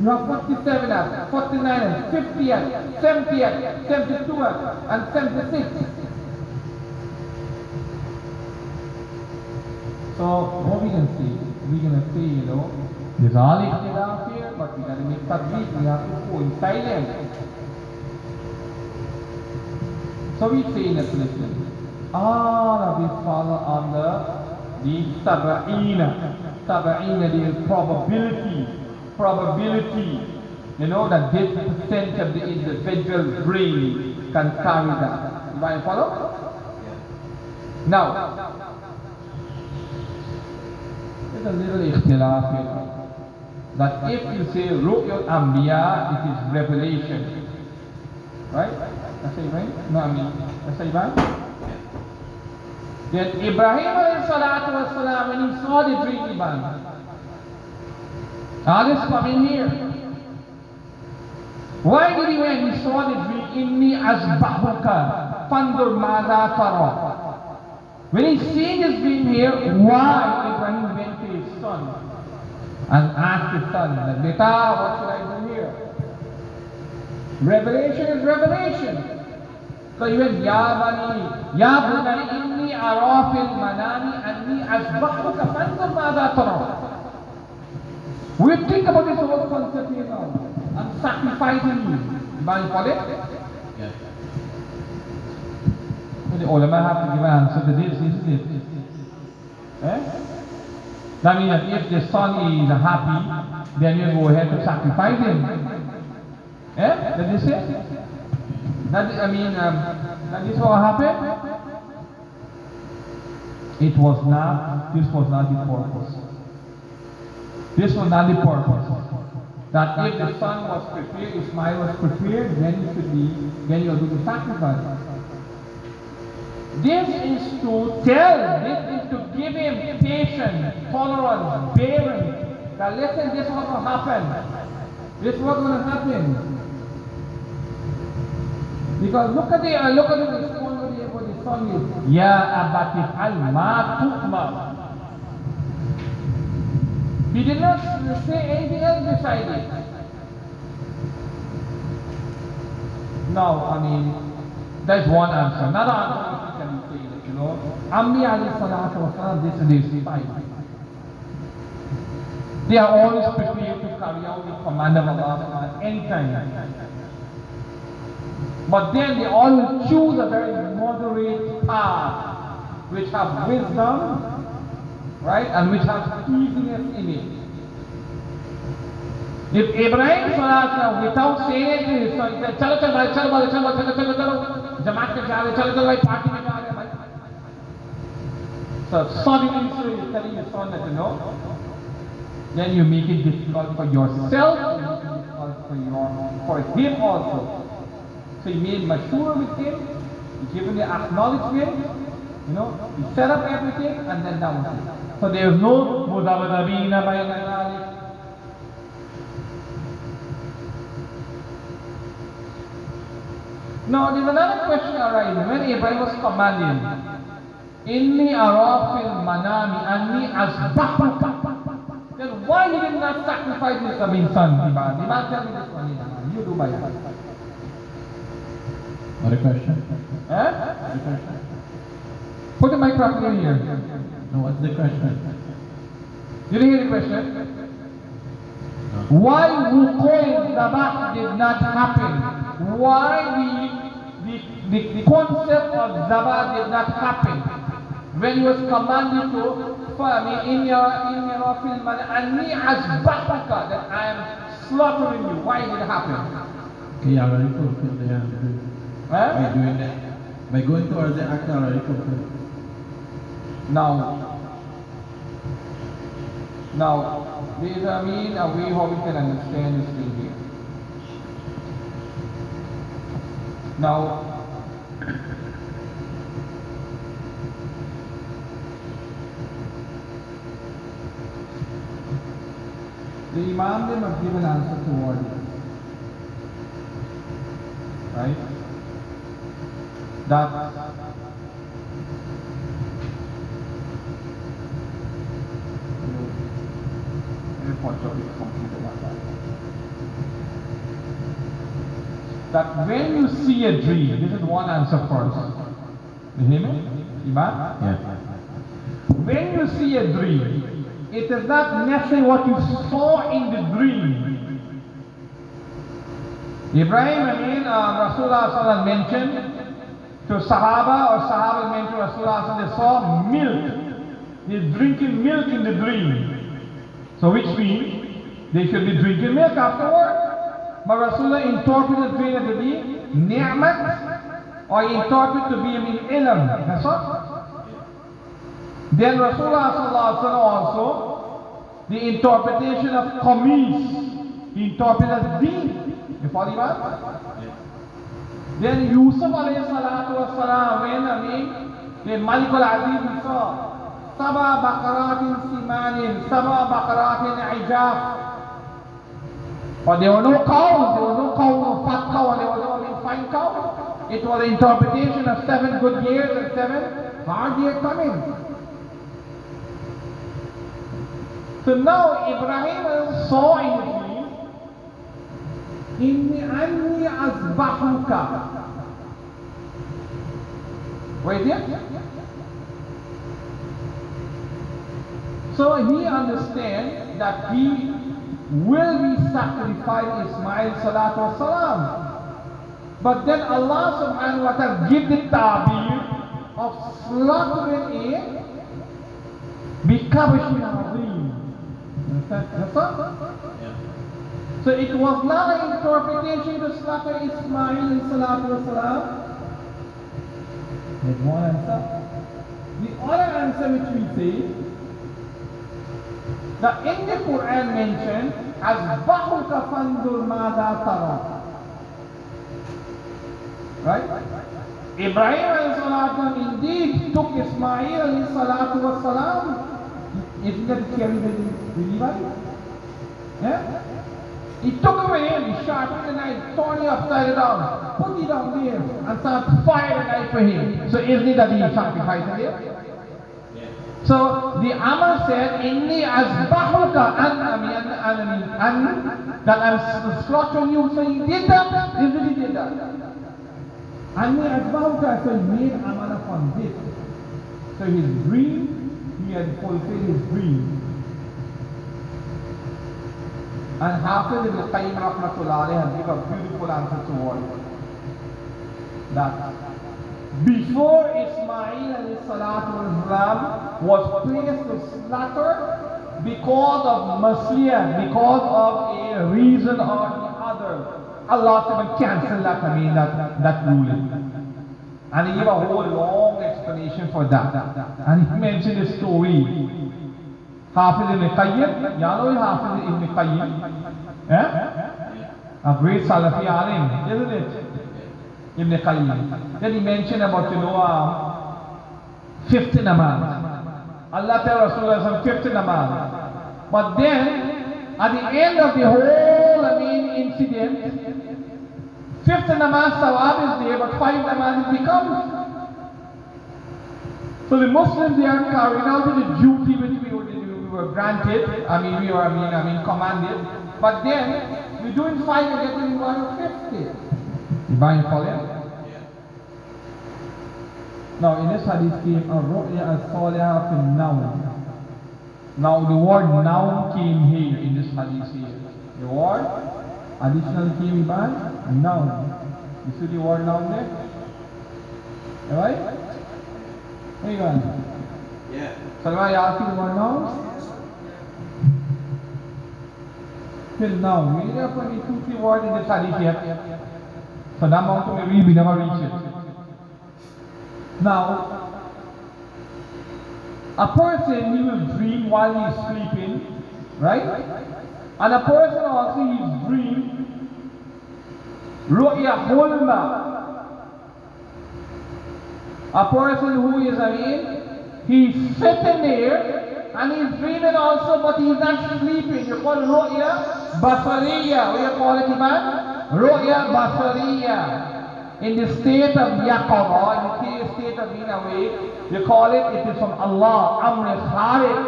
You have 47th, 49th, 50th, 70th, 72th, and 76th. So what we can say? We're going to say, there's all ikhtilaf here, but we got to make tadbik, we have to go in silence. So we say in this listen, all of these follow under the taba'ina, the probability, that this percent of the individual brain can carry that. You might follow? Now, there's a little ikhtilaf here. That if you say Ru'yat Anbiya, it is revelation. Right? That's it, right? No, that's it, right? Then Ibrahim alayhi salatu wasalam, when he saw the dream, Iman, let's come in here. Why did he, when he saw the dream, inni azbahuka fandur madha tara? When he seen this dream here, why Ibrahim went to his son and asked his son, Beta, what should I do here? Revelation is revelation. So he went, Ya bunay inni ara fil manami anni azbahuka fandur madha tara. We think about this whole concept here now. I'm sacrificing you. You follow it? Yeah. The ulama have to give an answer to this, isn't it? Eh? That means that if the son is happy, then you go ahead to sacrifice him. Eh? That is it? That is what happened? This was not the purpose. This was not the purpose. That if the son was prepared, Ismail was prepared, then you do the sacrifice. This is to give him patience, tolerance, bearing. That listen, this is what will happen. This is what will happen. Because look at the response of the son is, Ya abati al ma tukma. He did not say anything else beside it. Now, that's one answer. Another answer can be said, Ambi alayhi salatu wasalam, this is type. They are always prepared to carry out the command of Allah anytime. But then they always choose a very moderate path, which have wisdom, right, and which has easiness in it. If Ibrahim Salah, without saying to his son, he said, chalo, Jamaat ke chalo, party mein ja rahe, bhai. So suddenly is telling his son that, then you make it difficult for yourself, and difficult for him also. So he made mashur with him, he gave him the acknowledgement, he set up everything, and then that was it. So there is no mudabadabina bayna dhalik. Now there's another question arises. When Abraham was commanding, Inni ara fil manami anni azbahuka, then why he did not sacrifice his son? Iman, tell me this one. You do by hand. What a question? Put the microphone here. No, what's the question? You didn't hear the question? No. Why Wukoy Zabah did not happen? Why the concept of Zabah did not happen? When he was commanded to in your film anni azbahuka, that I am slaughtering you. Why did it happen? Okay, you already fulfilled the answer. By doing that. By going towards the act, already fulfilled. Now, there is a way how we can understand this thing here. Now, the Imam they must give an answer toward it. Right? That that when you see a dream, this is one answer first. You hear me? Imam? Yeah. When you see a dream, it is not necessarily what you saw in the dream. Ibrahim, Rasulullah mentioned to Sahaba, or Sahaba mentioned to Rasulullah, they saw milk. He's drinking milk in the dream. So which means they should be drinking milk afterward. But Rasulullah interpreted the dream to be ni'mat, or he interpreted to be ilm. That's all. Then Rasulullah also, the interpretation of qamis, he interpreted as deen. You follow that? Then Yusuf alayhi salatu wasalam, when In Malik al-Aziz we saw Saba Bakaratin Simanin, Saba Bakaratin Ijaf. But there were no cows, no fat cow, and there was no fine cow. It was an interpretation of 7 good years and 7 hard years coming. So now Ibrahim saw in the dream, Inni anni azbahuka. Wait here. So he understands that he will be sacrificed Ismail salatu wasalam. But then Allah subhanahu wa ta'ala give the ta'bir of slaughtering a bikabashin azim. That's all? Yeah. So it was not an interpretation to slaughter Ismail salatu wasalam. There's one answer. The other answer which we say, that in the Quran mentioned, Azbahuka fandur madha tara. Right? Ibrahim alayhi salatu indeed took Ismail alayhi salatu wassalam. Isn't that scary believer? Yeah? He took him in, he sharpened the knife, torn it upside down, put it down there, and started firing the knife for him. So isn't it that he sacrificed him? So the Amal said, Inni azbahuka that I'm slaughtering you. So he did that, he really did that. Inni azbahuka, so he made Amal upon this. So his dream, he had fulfilled his dream. And Hafiz ibn Qayyim rahmatullah alayhi has given a beautiful answer to all. That before Ismail alayhi salatu wasalam was placed to slaughter because of Masliah, because of a reason or the other, Allah said cancel that, that ruling. And he gave a whole long explanation for that. And he mentioned a story. Hafiz ibn Qayyim, y'all know Hafiz ibn Qayyim? Eh? A great Salafi alim, isn't it? Ibn Qayyim. Then he mentioned about, 50 namaz. Allah tells Rasulullah 50 namaz. But then, at the end of the whole, incident, 50 namaz sawab is there, but 5 namaz is become. So the Muslims, they are carrying out the duty which we were granted, we were commanded. But then, we're doing 5 and getting 150. You buying for it? Now in this hadith came a ru'ya as-salihah fil nawm. Now the word nawm came here in this hadith here. The word additional came by nawm. You see the word nawm there? Alright? Where you going? Yeah. Salman, you ask the word nawm? Till now, we never put 2-3 words in this hadith yet. So that amount we read, we never reach it. Now, a person, he will dream while he is sleeping, right? And a person also, he dream ru'ya hulma. A person who is, he's sitting there, and he's dreaming also, but he's not sleeping. You call it ru'ya basariya. What do you call it, Iman? Ru'ya basariya. In the state of yaqaba, in the state of being awake, you call it is from Allah. Amri khaliq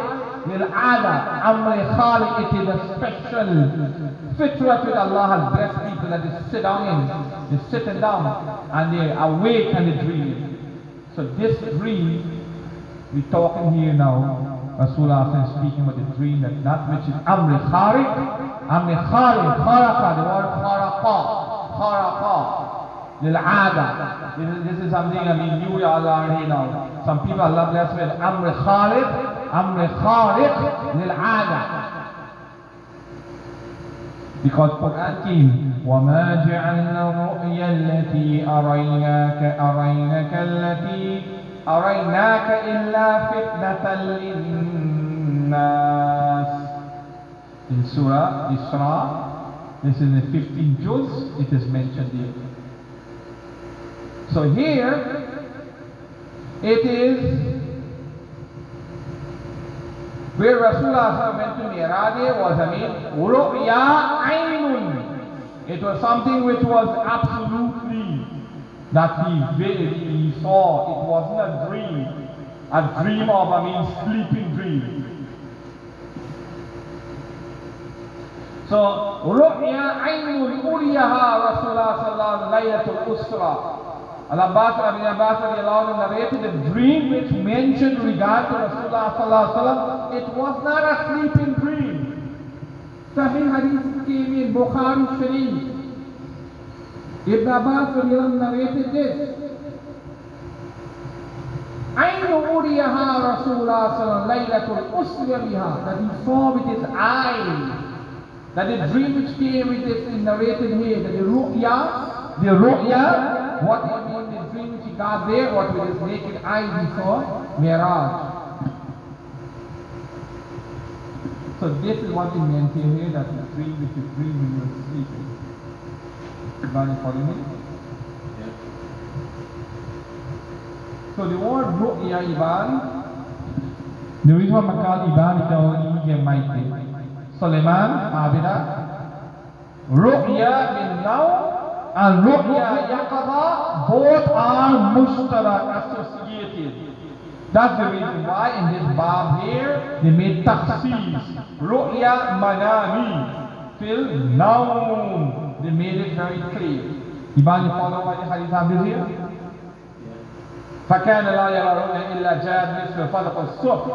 lil-ada. Amri khaliq, it is a special fitra that Allah has blessed people that they sit down in. They're sitting down, and they're awake and they're dreaming. So this dream, we're talking here now, Rasulullah is speaking about the dream that which is Amri Khariq, Kharaqa, the word Kharaqa, Lil-Ada. This is something, you all learn now. Some people Allah bless with Amri Khariq, Lil-Ada. Because Quran came, وَمَا جَعَلْنَا الرُّؤْيَا الَّتِي أَرَيْنَاكَ إِلَّا فِتْنَةً لِلنَّاسِ. In Surah Isra, this is the 15th juz, it is mentioned here. So here, It is where Rasulullah went to Miraj was, ru'ya aynun. It was something which was absolutely that he saw. It wasn't a dream. A dream of, sleeping dream. So, ru'ya aynun uriyaha Rasulullah sallallahu laylatul usra. Al-Abbas narrated the dream which mentioned regard to Rasulullah sallallahu alaihi wasallam. It was not a sleeping dream. Sahih hadith came in Bukhari Sharif. Ibn Abbas narrated this. Aynu uriyaha Rasulullah sallallahu laylatul usra biha, that he saw with his eyes. That the dream which came with it is narrated here. That the ru'ya, what it means, the dream which he got there, what with his naked eyes he saw, Miraj. So this is what he meant here, that the dream which is dream when you are sleeping. Everybody follow me? Yeah. So the word ru'ya Iban, the reason why I call Iban is the Indian mighty. Sulaiman, Abida, ru'ya bin now and ru'ya yaqaba, both are mushtarak, associated. That's the reason why in this bab here they made takhsis. Ru'ya manami till now. They made it very clear. Iban, you follow what the hadith have here? فَكَانَ لَا يَرَى رُؤْيًا إِلَّا جَاءَتْ مِثْلُ فَلَقِ الصُّبْحِ.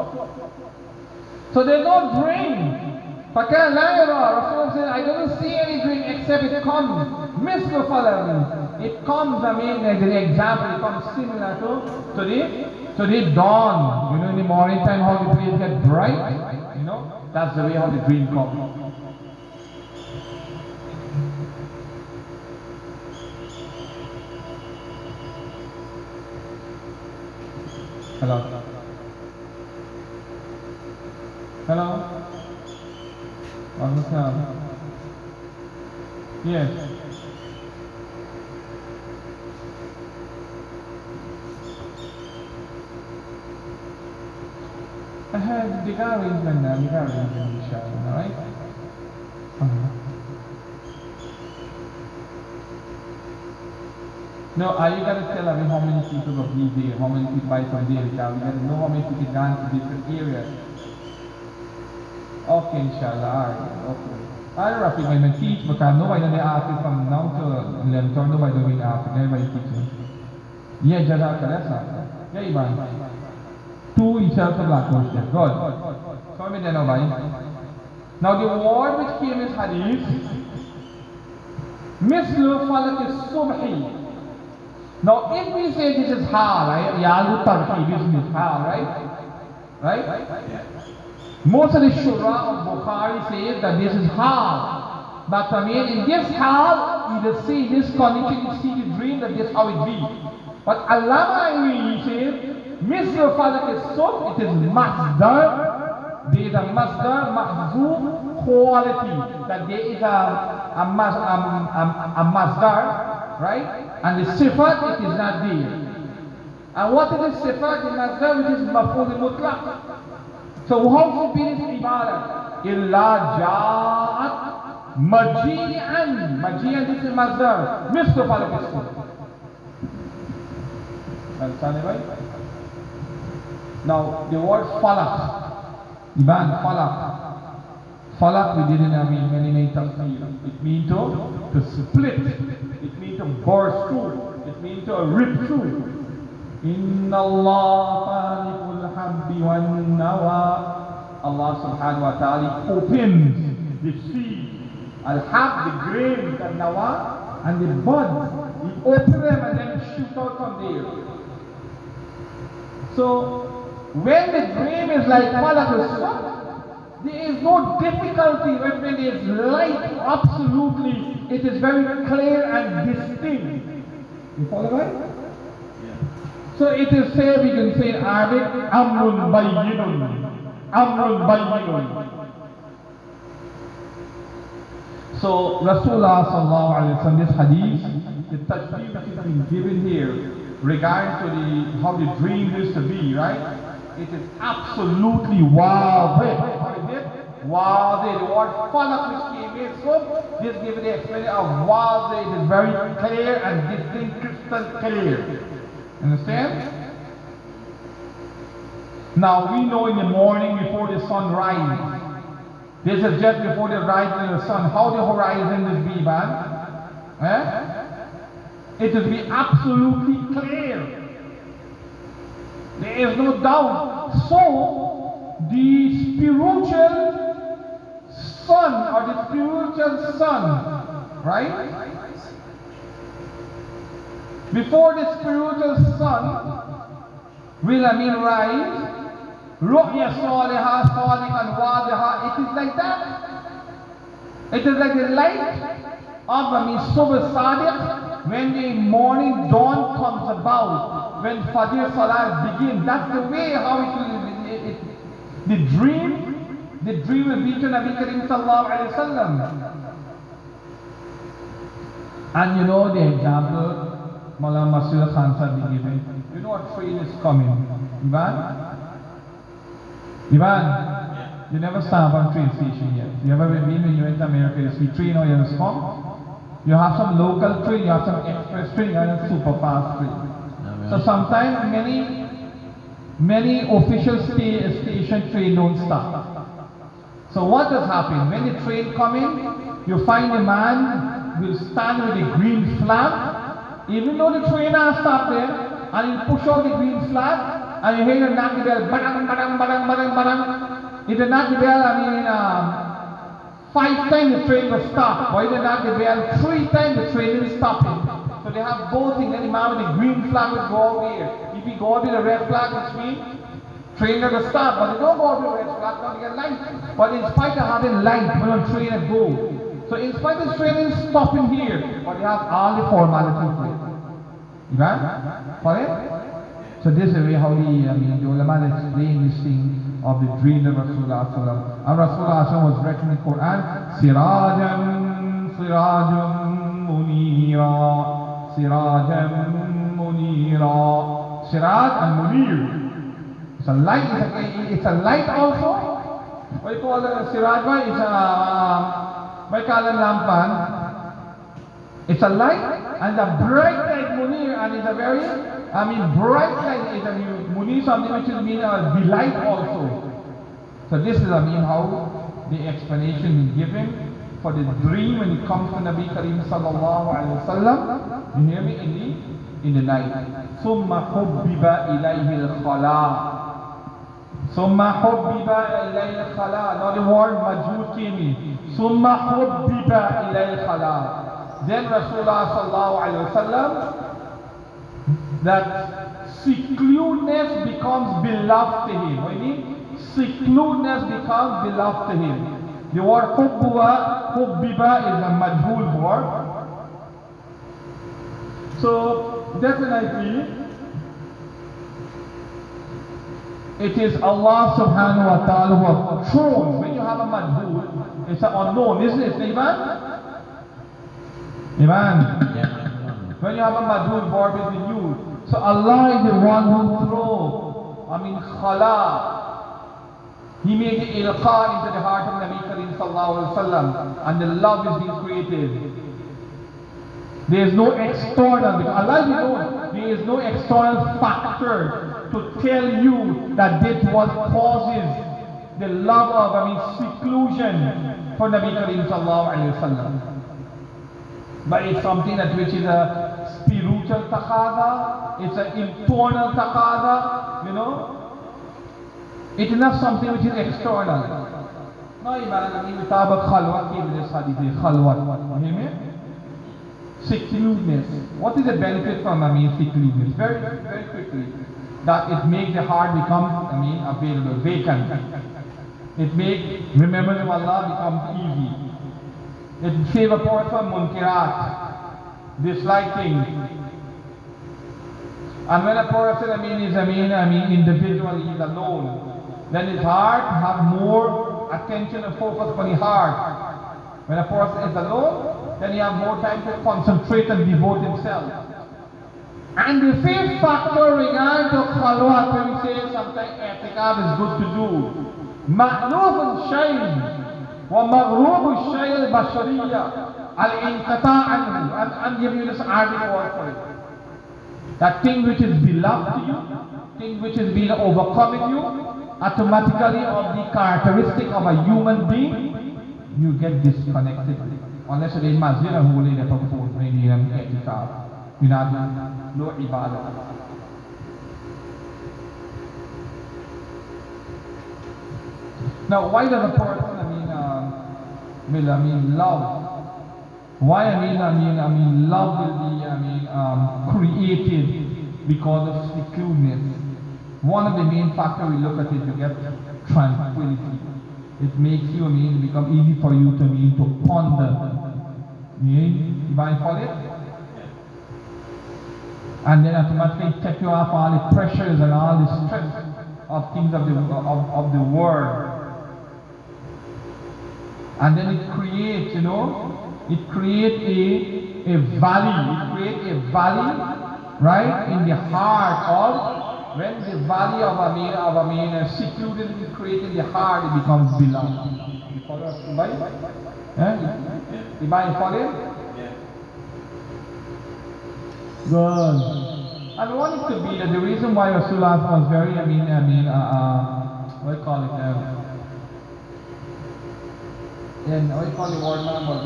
So there's no dream. فَكَانَ لَا يَرَى. Rasulullah said, I don't see any dream except it comes. مِثْلُ فَلَقِ. It comes, as an example, it comes similar to the dawn. In the morning time how the place get bright. That's the way how the dream comes. Hello. Hello. Yes. I had the arrangement now, inshallah, right? No, are you going to tell me how many people will be there, how many people buy from there? We got to know how many people gone to different areas. Okay, inshallah, alright, okay. Alright, Rafi, when I teach, because nobody doesn't ask you from now to 11, nobody doesn't ask you, everybody teaches. Yeah, Jazakallah, yeah, Iban. Two each-other black question. Good. So, me then, nobody. Now, the word which came in hadith, Mislu Falak Subhi. Now, if we say this is hal, right? Yalu Tarki, this is hal, right? Right? Most of the Shura of Bukhari say that this is hal. But in this hal, you see this condition, you see the dream, that this is how it be. But Allah says, Misl Falak is sub, it is masdar. There is a masdar, mahzub, quality. That there is a masdar, right? And the sifat, it is not there. And what is the sifat? The masdar, which is maf'ul mutlaq. So how should be this ibadah? Illa ja'at maji'an. Maji'an, this is masdar. Misl Falak is sub. Understand it, right? Now, the word falak, Iban, falak. Falak, we didn't many tafsir. It means to split. It means to burst through. It means to rip through. Inna Allah falikul habbi wan nawa. Allah subhanahu wa ta'ala opens the seed. Al-hab, the grains, and nawa, and the buds. He opens them and then shoot out from there. So, when the dream is like falak al-sub, there is no difficulty when there is light, absolutely. It is very clear and distinct. You follow right? Yeah. So it is said, we can say in Arabic, amrun bayyinun. Amrun bayyinun. So Rasulullah sallallahu alayhi wa sallam, this hadith, the tajweed that has been given here, regarding to how the dream used to be, right? It is absolutely wild. What is it? Wild. The word falak which came in, so this gives the explanation of wild. It is very clear and distinct, crystal clear. Understand? Now we know in the morning before the sun rises. This is just before the rising of the sun. How the horizon will be, man? It will be absolutely clear. There is no doubt. So, the spiritual sun or the spiritual sun, right? Before the spiritual sun will rise, Ru'ya salihah, salihan wadiha, it is like that. It is like the light of Subh Sadiq when the morning dawn comes about, when Fajr Salah begins. That's the way how it will, the dream will be to Nabi Karim Sallallahu Alaihi Wasallam. And you know the example Maulana Masud Khan Sahib be given. You know what train is coming? Ivan, you never stop on train station yet. You ever been when you went to America, you see train or you have stop? You have some local train, you have some express train, you have a super fast train. So sometimes many official station train don't stop. So what has happened? When the train come in, you find a man will stand with a green flag, even though the train has stopped there, and he'll push out the green flag, and you hear the knock the bell, badang, badang, badang, badang, badang. If they knock the bell, 5 times the train will stop. Or if they knock the bell 3 times, the train will stop it. So they have both things. Then the man with the green flag will go over here. If he go over the red flag, which means train will stop. But they don't go over the red flag, now they get light. But in spite of having light, when the train will go. So in spite of the train is stopping here, but they have all the formalities for it. You got it? For it? So this is the way how the ulama explain this thing of the dream of Rasulullah sallallahu alaihi wasallam. And Rasulullah was written in the Quran, Sirajan Munira. Siraj and Munir. It's a light. It's a light also. What do you call it? Siraj? It's a lampan. It's a light and a bright light Munir, and it's a very bright light is Munir, something which will mean a delight also. So this is how the explanation is given for the dream when it comes to Nabi Karim Sallallahu Alaihi Wasallam. You hear me? In the night. Summa hubbiba ilayhi al-khala. Summa hubbiba ilayhi al-khala. Now the word majhul came in. Summa hubbiba ilayhi al-khala. Then Rasulullah Sallallahu Alaihi Wasallam, that secludeness becomes beloved to him. What do you mean? Secludeness becomes beloved to him. The word hubbiba is a majhul word. So definitely it is Allah subhanahu wa ta'ala who has thrown. When you have a majhul, it's an unknown, isn't it, Iman? When you have a majhul word between you, so Allah is the one who throws, khala. He made the ilqa into the heart of Nabi Karim Sallallahu Alaihi Wasallam, and the love is being created. There is no external, because Allah is alone, there is no external factor to tell you that this was causes the love of, seclusion for Nabi Karim Sallallahu Alaihi Wasallam. But it's something that which is a spiritual taqaza, it's an internal taqaza, It is not something which is external. No, we talk about khalwat in this hadith. Khalwat. You hear me? Secludeness. What is the benefit from secludeness? Very, very quickly. That it makes the heart become, available, vacant. It makes remembering of Allah becomes easy. It saves a person from munkirat, disliking. And when a person, is individual, he is alone, then his heart have more attention and focus on his heart. When a person is alone, then he have more time to concentrate and devote himself. And the fifth factor regarding to khalwat, when we say sometimes i'tikaf is good to do. مألوف الشيء ومغروب الشيء البشرية الانقطاع عنه. I'm giving you this Arabic word for it. That thing which is beloved to you, thing which is being overcoming you, automatically of the characteristic of a human being, you get disconnected. Unless it is mazira who will perform maybe in i'tikaf. You know, no ibadah. Now, why does a person, love? Why, love will be, created because of secludeness. One of the main factors we look at is you get tranquility. It makes you, become easy for you to ponder. You might follow it? And then automatically take you off all the pressures and all the stress of things of the world. And then it creates, it creates a valley. It creates a valley, right, in the heart of, when the valley of secluded is created in the heart, it becomes beloved. You follow us? You follow? Good. And what it could be that the reason why Rasulullah was very, what do you call it? What do you call the word now? Was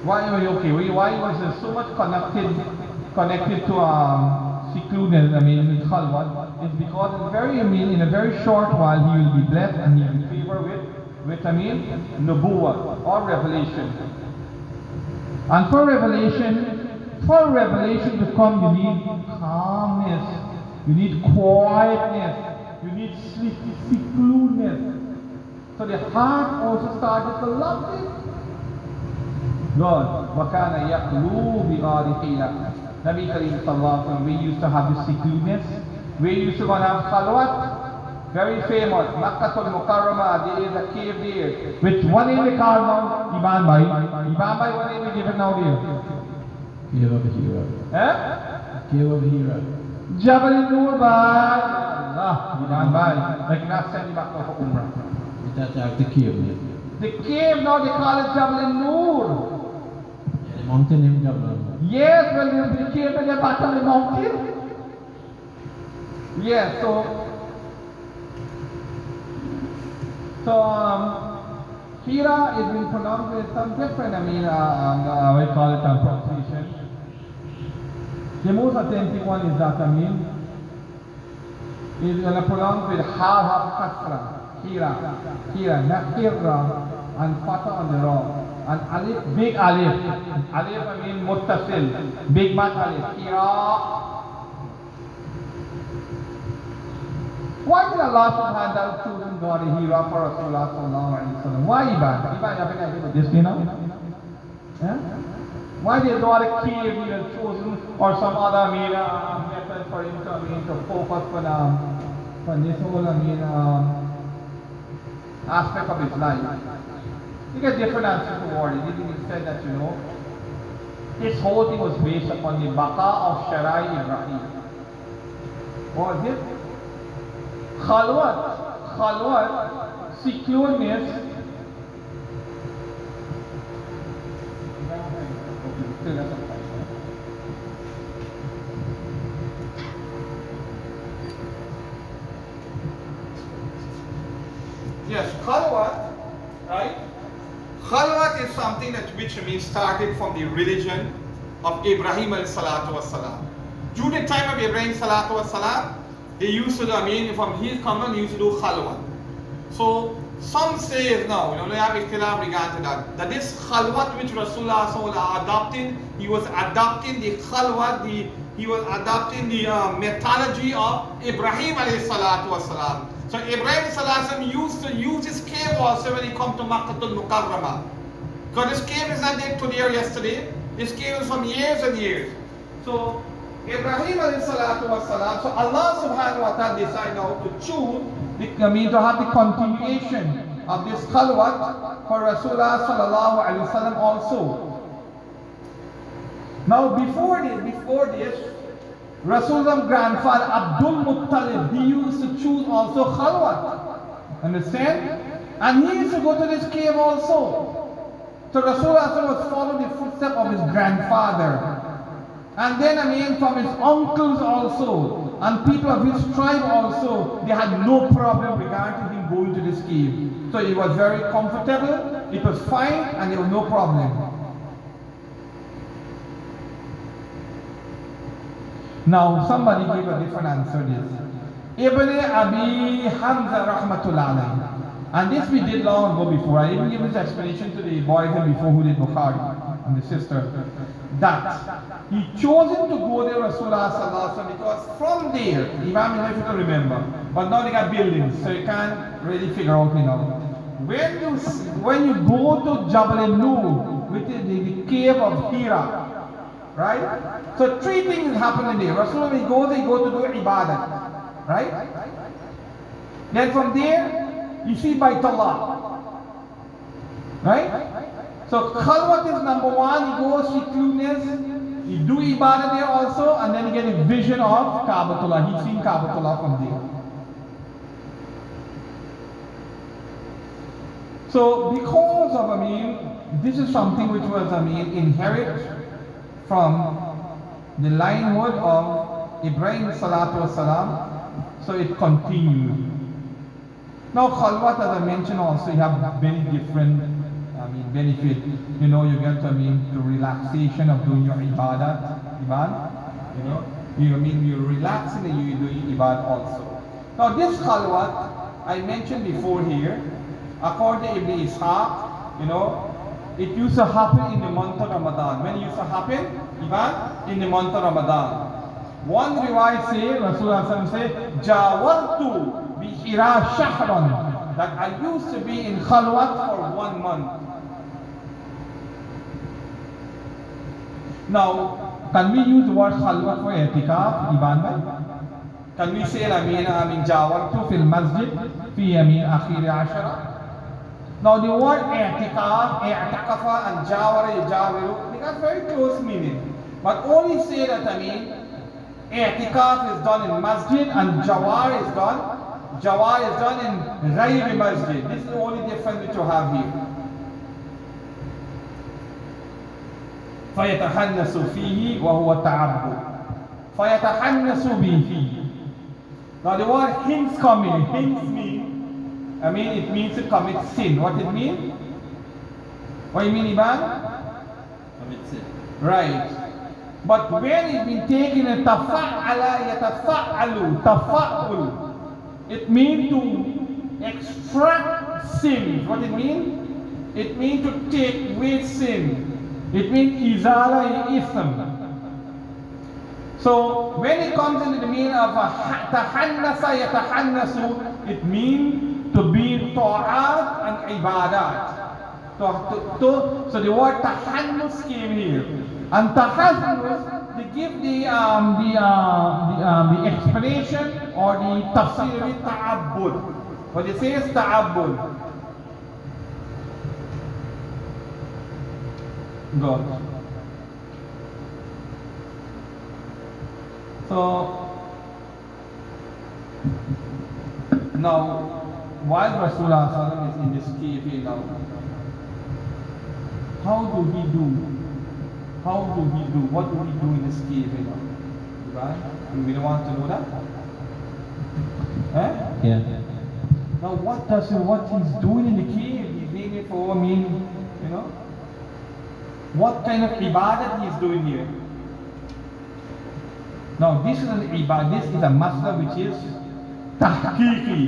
why was there so much connected to secluded? Khalwat, is because it's very, in a very short while he will be blessed and he will be favored with nubuwwah or revelation. And for revelation to come, you need calmness, you need quietness, you need secludeness. So the heart also started to love it. God, وَكَانَ يَقْلُوا بِغَارِ حِيلَةٍ. Nabi Kareem sallallahu alaihi wasallam, we used to have the secludeness. We used to have khalwat, very famous. Makkatul Mukarramah, there is a cave there. Which one name we call now? Iman Bhai. Iman Bhai, what name we give it now there? Cave of Hira. Cave of Hira. Jabal Nur Bhai. Allah, Iman Bhai. I cannot send you back for Umrah. That's the cave. The cave now they call it Jabal Nur. Yeah, the mountain named Jabal Nur. Yes, well the cave in the bottom of the mountain. Yes, so Hira is being pronounced with some different, we call it pronunciation. The most authentic one is that, is going to pronounce with ha kasra, Hira, not Hira, and fatha on the wrong, and alif, big alif, muttasil, big mat alif, Hira. Why did Allah subhanahu wa ta'ala choose God in Hira for Rasulullah sallallahu alayhi wa sallam? Why Iban? Iban, have you ever this, yeah? Why did God cave even chosen or some other method for him to focus on this whole aspect of his life? You get different answers to word. It even said that, this whole thing was based upon the baqa of Sharai Ibrahim. What was it? Khalwat, secludeness. Yes, Khalwat, right? Khalwat is something which started from the religion of Ibrahim alayhi salatu wasalam. During the time of Ibrahim salatu wasalam, they used to do, from his command, he used to do khalwat. So, some say now, they have ikhtilaf regarding that this khalwat which Rasulullah adopted, he was adopting the khalwat, he was adopting the methodology of Ibrahim alayhi salatu wasalam. So, Ibrahim salatu used to use his cave also when he come to Makkatul Mukarramah. Because this cave is not there today or yesterday, this cave is from years and years. So, Ibrahim alayhi salatu wasalam, so Allah subhanahu wa ta'ala decided now to choose, to have the continuation of this khalwat for Rasulullah sallallahu alayhi wa sallam also. Now before this, Rasulullah grandfather Abdul Muttalib, he used to choose also khalwat. Understand? And he used to go to this cave also. So Rasulullah was following the footsteps of his grandfather. And then from his uncles also. And people of his tribe also, they had no problem regarding him going to this cave. So it was very comfortable, it was fine, and there was no problem. Now somebody gave a different answer to this. Ibn Abi Hamza rahmatullah alayhi. And this we did long ago before. I even gave this explanation to the boys and before who did Bukhari and the sister. That he chosen to go there Rasulullah sallallahu alaihi wasallam because from there, Imam is difficult to remember, but now they got buildings, so you can't really figure out When you go to Jabal Nur, which is the cave of Hira, right? So three things happen there. Rasulullah he go to do ibadat, right? Then from there, you see Baitullah, right? So khalwat is number one. He goes secludeness, he do ibadah there also, and then he get a vision of Kaabatullah. He's seen Kaabatullah from there. So because of this is something which was inherit from the linehood of Ibrahim salatu wasalam, so it continued. Now khalwat, as I mentioned also, you have many different benefit. You get the relaxation of doing your ibadat. You're relaxing and you're doing ibadat also. Now this khalwat, I mentioned before here, according to Ibn Ishaq, it used to happen in the month of Ramadan. When it used to happen? In the month of Ramadan. One riwayat say, Rasulullah say, Jawartu bi Hira shahran, that I used to be in khalwat for 1 month. Now, can we use the word khalwat for i'tikaf, Iban? Can we say, Jawartu fil masjid fi akhir ashara? Now the word i'tikaf, i'takafa and jawara, yajawiru, they got very close meaning. But only say that i'tikaf is done in masjid and jawar is done in ghayri masjid. This is the only difference that you have here. فَيَتَحَنَّسُ فِيهِ وَهُوَ تَعَبُّدٌ فَيَتَحَنَّسُ بِهِ. Now the word hints coming, it means to commit sin. What it mean? What you mean, Iban? Commit sin. Right. But when it been taken a tafa'ala yatafa'alu, tafa'ul, it means to extract sin. What it mean? It means to take away sin. It means izala ism. So when it comes into the meaning of tahannasa yatahannasu, it means to be ta'at and ibadat. So the word tahannus came here. And tahannus, they give the explanation or the tafsir ta'abbud. What it says ta'abbud. Good. So now, while Rasulullah is in this cave here now, how do he do? What do he do in this cave here now? Right? Do we want to know that? Yeah. Now what he's doing in the cave? He's making it for what kind of ibadat he is doing here? Now this is an ibadat, this is a masla which is tahqiqi.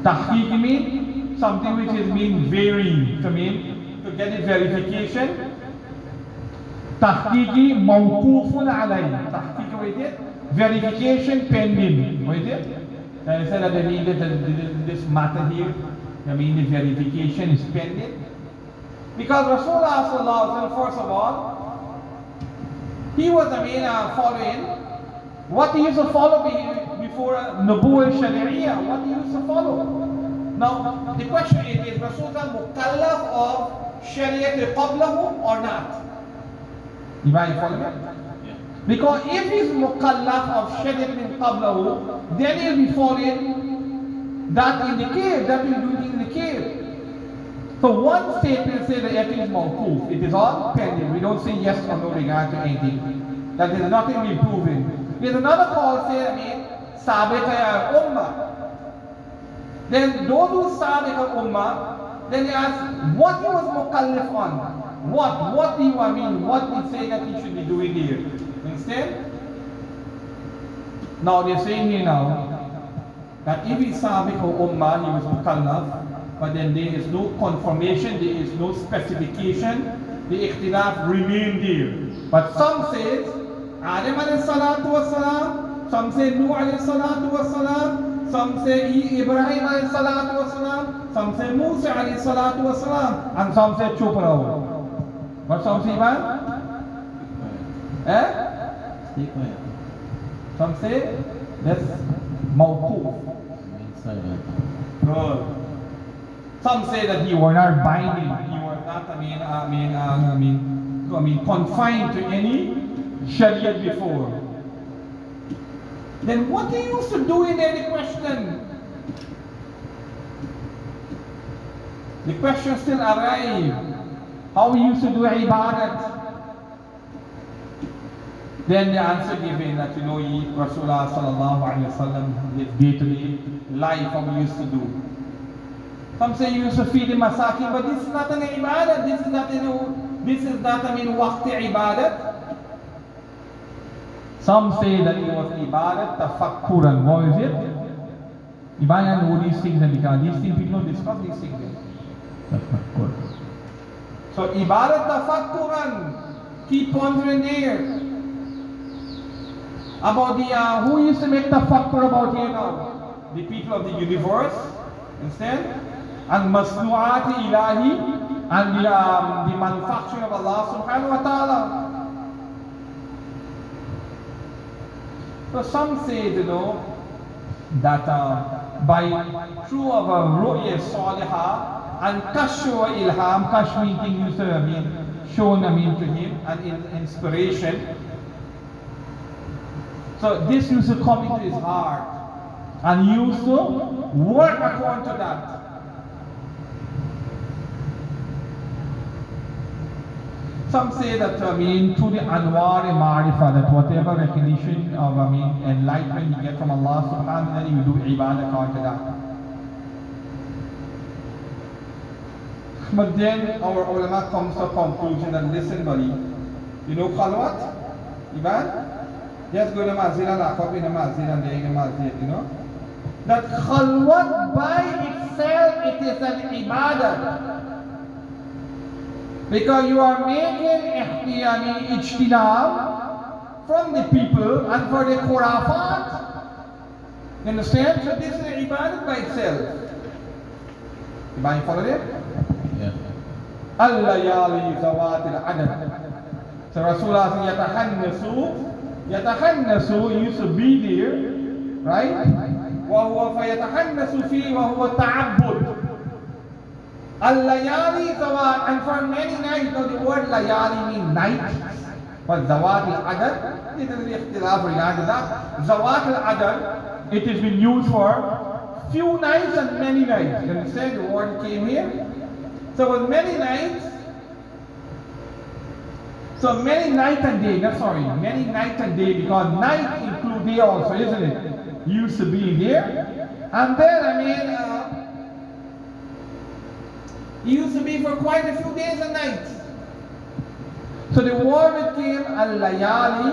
Tahqiqi means something which is varying, to get a verification. Tahqiqi mawqufun alayhi. Tahqiqi, what is it? Verification pending. What is it? I said that this matter here, the verification is pending. Because Rasulullah sallallahu first of all, he was following what he used to follow before Nubuwwah Shari'iyah, what he used to follow. Now the question is Rasulullah mukallaf of Shari'at qablahu or not? You might follow me? Yeah. Because if he's mukallaf of shadid min qablahu, then he'll be following that in the cave, that he's doing in the cave. So one statement says that everything is mawquf. It is all pending. We don't say yes or no regard to anything. That there is nothing we proving. There's another call say, sabit al ummah. Then those who sabit al ummah, then they ask what he was mukallaf on. What do you mean? What did say that he should be doing here? Understand? Now they're saying here now that if he's sabit al ummah, he was mukallaf. But then there is no confirmation, there is no specification, the ikhtilaf remain there. But some says, Adam alayhi salatu wasalam, some say Nuh alayhi salatu wasalam, some say Ibrahim alayhi salatu wasalam, some say Musa alayhi salatu wasalam, and some say Chuprao. What some say, man? Stay quiet. Some say that's mawquf. Remain silent. Good. Some say that he was not binding, he was not, confined to any shariah before. Then what he used to do in any question? The question still arrives. How he used to do ibadat? Then the answer given that Rasulullah sallallahu alaihi wasallam, his day-to-day life, how he used to do. Some say you used to feed the masakin, but this is not an ibadat. This is not waqti ibadat. Some say that it was ibadat tafakkuran. What is it? Ibadat know these things, and because these things people don't discuss these things. Tafakkur. So ibadat tafakkuran, keep pondering there about the who used to make tafakkur about here now? The people of the universe, understand? And masnu'ati ilahi, and the manufacturing of Allah subhanahu wa ta'ala. So some say, that by through of a ru'ya salihah and kashfu wa ilham, kashfu meaning used to shown to him, and inspiration. So this used to come into his heart, and he used to work according to that. Some say that through the anwar ma'rifah, that whatever recognition of enlightenment you get from Allah subhanahu wa ta'ala, you do ibadah according to that. But then our ulama comes to a conclusion that, listen buddy, khalwat? Ibadah? Just go to masjid and lock up in the masjid and there in the masjid, that khalwat by itself, it is an ibadah. Because you are making ijtinab from the people and for the khurafat. You understand? So this is an ibadat by itself. You follow it? Yeah. Al-layali zawat al-adad. So Rasulullah says, yatahannasu used to be there, right? وَهُوَ فَيَتَحَنَّسُ فِيهِ وَهُوَ تَعَبُّدُ. Al-layali zawat, and for many nights, the word layali means night, but zawat al-adad, it is the ikhtilaf regarding that. Zawat al-adad, it has been used for few nights and many nights. You understand? The word came here. So with many nights, so many night and day, many night and day, because night include day also, isn't it? Used to be there. And then, it used to be for quite a few days and nights. So the word that came, al-layali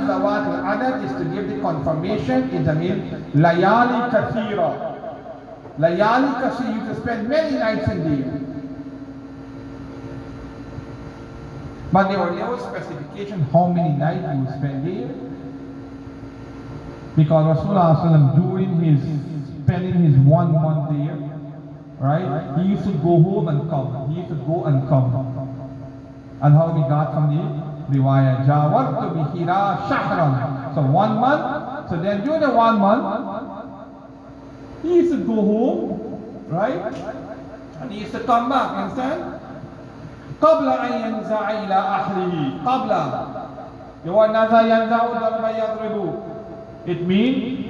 zawat al-adad, is to give the confirmation. It means layali kathira. Layali kathira, you to spend many nights and days. But there were no specification how many nights you would spend there. Because Rasulullah during spending his 1 month there, right? He used to go home and come. He used to go and come. And how we got from the riwayah, Jawartu bihira shahran. So 1 month. So then during the 1 month, he used to go home, right? And he used to come back, understand? قبل أن ينزع إلى أهله. قبل. نزع ينزع ضرب يضرب. It means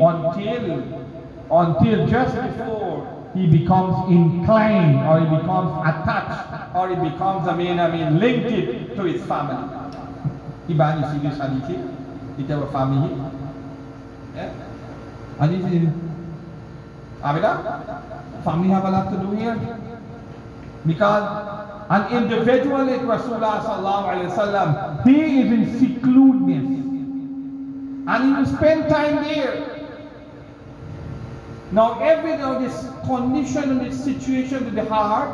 until just before he becomes inclined, or he becomes attached, or he becomes linked to his family. Iban, you see this hadith? It have a family. Yeah? And this is Abida? Family have a lot to do here. Because an individual like Rasulullah sallallahu alaihi wasallam, he is in secludeness. And he will spend time there. Now this condition and this situation to the heart,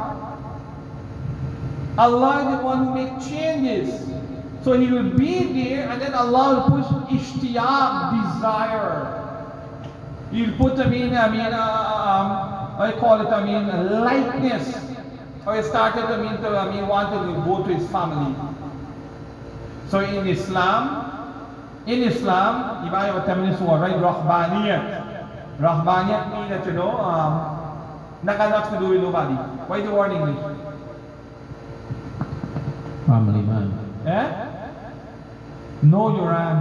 Allah is the one who makes changes. So he will be there, and then Allah will put ishtiyaq, desire. He will put lightness. Or he started want to go to his family. So in Islam, Iba wa feminist war, right? Rahbaniyat. Rahbaniyat means that nothing to do with nobody. What is the word in English? Family man. No, Yoran.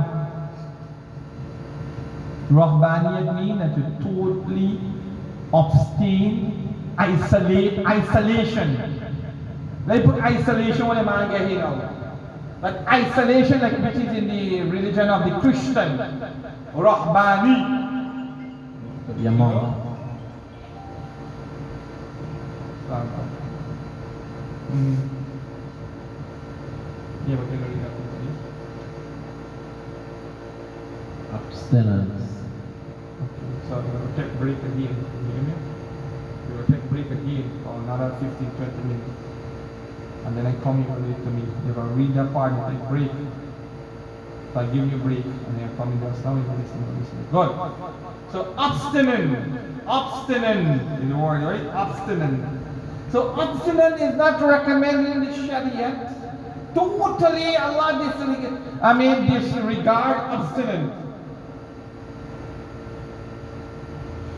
Rahbaniyat means that you totally abstain, isolation. They put isolation when a man get here now. But isolation, like which is in the religion of the Christian, Rahbani. To be a monk. Yeah, but can read that, please. Abstinence. Okay, so we're going to take a break again. You hear me? We will take a break again for another 15-20 minutes. And then I come here and read to me. You're going to read that part and take a break. So I give you a break and then I come in just now and listen. Good. So abstinent is the word, right? Abstinent. So abstinent is not recommended in the Sharia. Totally Allah disregard abstinent.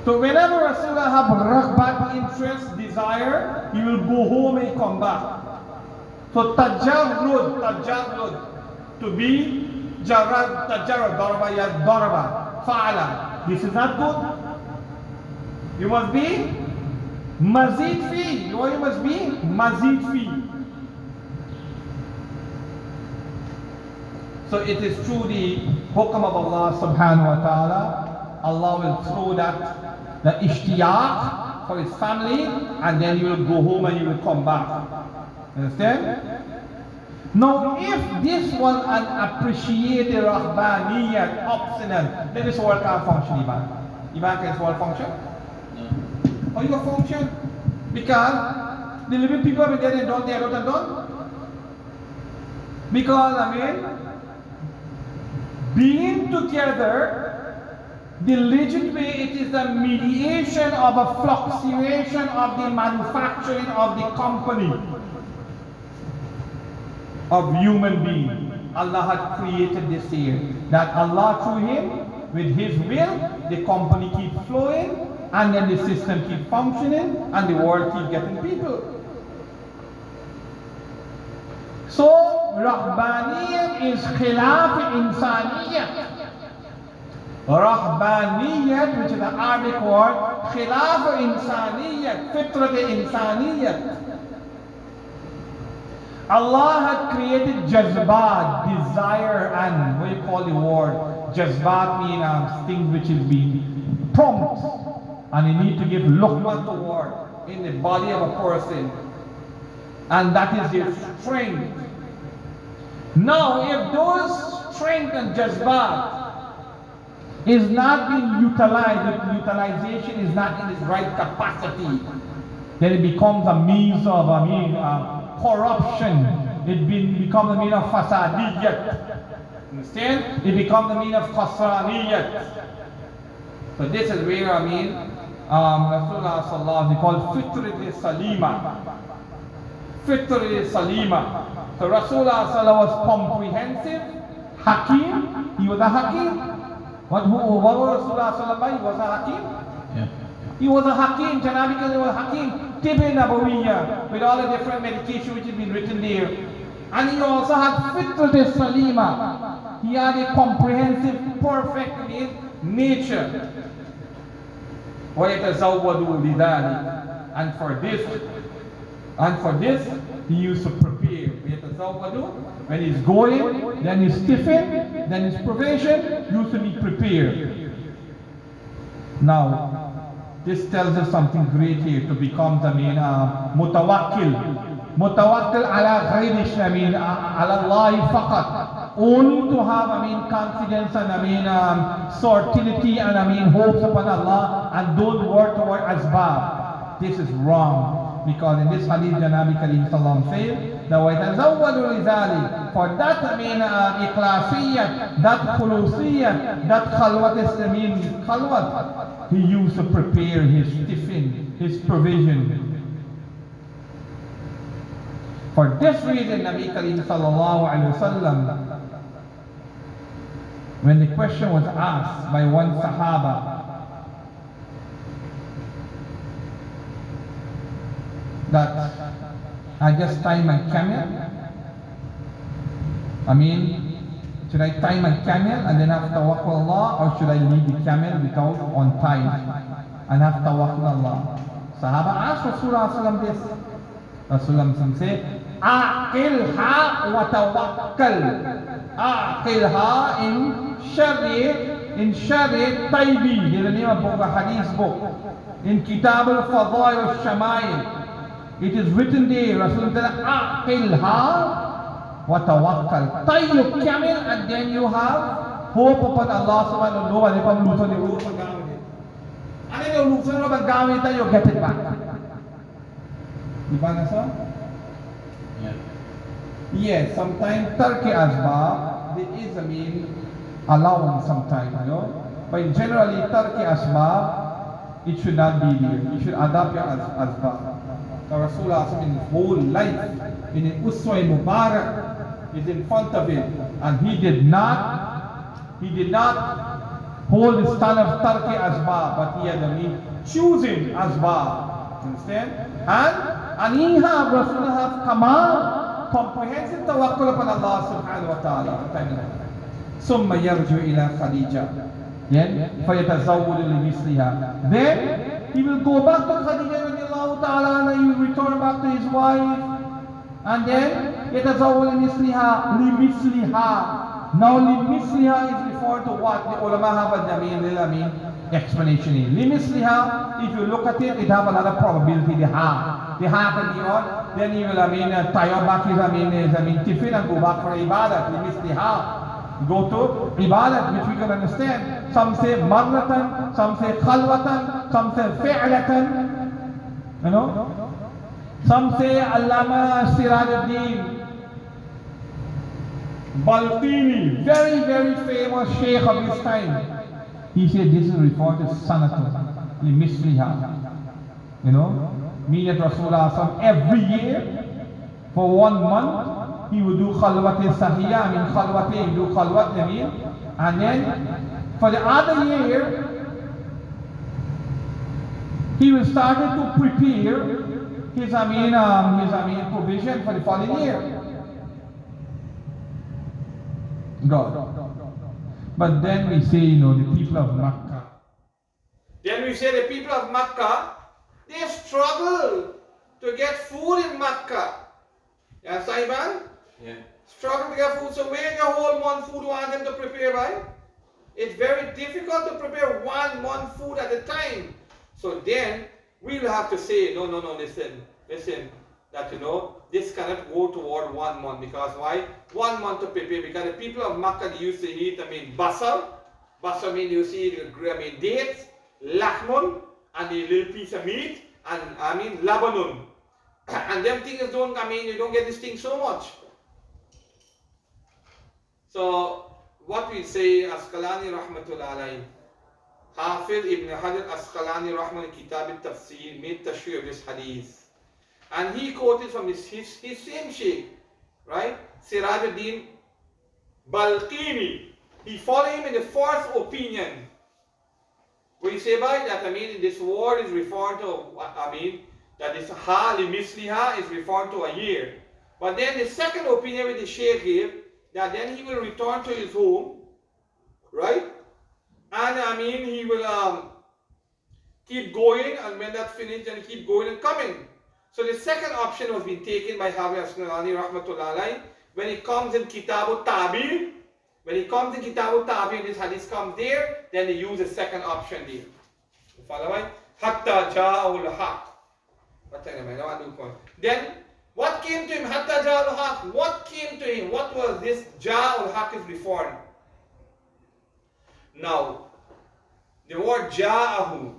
So whenever Rasulullah have raghbat, interest, desire, he will go home and come back. So tajarrud, to be jarrad, tajarrud, darba, fa'ala. This is not good. You must be mazid fi. You must be mazid fi. So it is through the hukam of Allah subhanahu wa ta'ala, Allah will throw the ishtiyaq for his family, and then he will go home and he will come back. Understand? Now, if this was an appreciated rahbaniyat, obstinate, then this world can't function, Iban. Iban, can this world function? No. How you can function? Because the living people have been there and done, they are not done. Because, being together, the legit way, it is the mediation of a fluctuation of the manufacturing of the company of human being. Allah had created this here. That Allah through him, with his will, the company keeps flowing, and then the system keeps functioning, and the world keeps getting people. So, Rahbaniyat is khilaf insaniyat. Rahbaniyat, which is the Arabic word, khilaf insaniyat, fitrat insaniyat. Allah had created jazbat, desire, and what you call the word? Jazbat means things which is being prompt, and you need to give luqman toward in the body of a person, and that is their strength. Now, if those strength and jazbat is not being utilized, if utilization is not in its right capacity, then it becomes a means of corruption. It becomes a means of fasadiyat. Understand? It becomes a means of khasraniyat. So this is where Rasulullah sallallahu alaihi wasallam called fitrat salima. Fitrat salima. So Rasulullah sallallahu was comprehensive, hakim. He was a hakim. What was Rasulullah sallallahu? He was a hakim. Yeah. He was a hakim. Janabi, because he was a hakim. Tibin Nabawiyya, with all the different medication which has been written there. And he also had Fitrat Salima. He had a comprehensive, perfect nature. وَيَتَزَوَّدُوا لِذَلِكَ. And for this, he used to prepare. When he's going, then his tiffin, then his provision, used to be prepared. Now, this tells us something great here to become mutawakkil. Mutawakkil ala ghayrish, ala Allah faqat. Only to have, confidence and, certainty and, hopes upon Allah, and don't work toward asbab. This is wrong. Because in this hadith, Janabi Kareem Sallam says, that وَيَتَزَوَّدُ لِذَلِكَ. For that, ikhlasiyat, that khulusiyat, that khalwat, khalwat, he used to prepare his tiffin, his provision. For this reason, Nabi Kareem Sallallahu Alaihi Wasallam, when the question was asked by one Sahaba, that I just tie my camel. Should I tie my camel and then have tawakkul Allah, or should I leave the camel without untied and have tawakkul Allah? Sahaba asked Rasulullah this. Rasulullah said, "Aqilha wa tawakkal." Aqilha in Shari Taibi. There's a name of book, a hadith book. In Kitab al-Fadail al-Shamayil. It is written there, Rasulullah said, "Aqilha wa tawakkal." Tie your camel and then you have hope upon Allah subhanahu wa ta'ala. And then you lose your gamit and you get it back. Diba na sir? Yeah. Yes, sometimes Turkey asbab, there is allowance sometimes, But generally Turkey asbab, it should not be there. You should adapt your asbab. The Rasulullah in his whole life, in an Uswa Mubarak, is in front of him, and he did not hold the stand of Turkey asbab, but he had choosing asbab. Understand? And he have Rasulullah have kamal, comprehensive tawakkul upon Allah subhanahu wa ta'ala. ثم يرجع إلى خديجة. Then فيتزوج لمثلها. Then he will go back to Khadija radiallahu ta'ala, and he will return back to his wife. And then, يَتَزَوَّلِ مِثْلِهَا لِمِثْلِهَا. Now, لِمِثْلِهَا is referred to what? The ulama have a explanation here. لِمِثْلِهَا, if you look at it, it have another probability, the ha. The ha can be on, then he will, tie up back his, tiffin and go back for ibadat. لِمِثْلِهَا. Go to ibadat, which we can understand. Some say marratan, some say khalwatan, some say fi'latan. Some say Allama Sirajuddin Balqini, very, very famous sheikh of his time. He said this is referred to sanatun, li misliha. Me and Rasulullah every year, for 1 month, he would do khalwat sahiyya, khalwat, he would do khalwat, and then for the other year, he will start to prepare his provision for the following year. God. But then we say, the people of Makkah. Then we say the people of Makkah, they struggle to get food in Makkah. Yes, Saiban? Yeah. Struggle to get food. So where the whole month food want them to prepare by? It's very difficult to prepare 1 month food at a time. So then we will have to say, no, listen, that this cannot go toward 1 month. Because why? 1 month to prepare. Because the people of Makkah, they used to eat, basal. Basal means you see, dates, lahmun, and a little piece of meat, and labanun. And them things don't, you don't get this thing so much. So, what we say, Asqalani Rahmatullah Alayhi, Hafiz Ibn Hajar Asqalani Rahman Kitab al-Tafsir made tashrih of this hadith. And he quoted from his same sheikh, right? Sirajuddin Balqini. He followed him in the fourth opinion. We say by that, this word is referred to, That is ha li misliha is referring to a year. But then the second opinion with the Shaykh gave, that then he will return to his home, right? And I mean he will keep going, and when that's finished, then keep going and coming. So the second option was being taken by Hafiz Asqalani rahmatullah alayhi. When it comes in Kitab Tabi, when it comes in Kitab Tabi, and this hadith comes there, then they use the second option there. You follow right? Hatta ja'ul haq. Then what came to him? Hatta ja'ul haq. What came to him? What was this ja'ul haq is referring? Now, the word ja'ahu,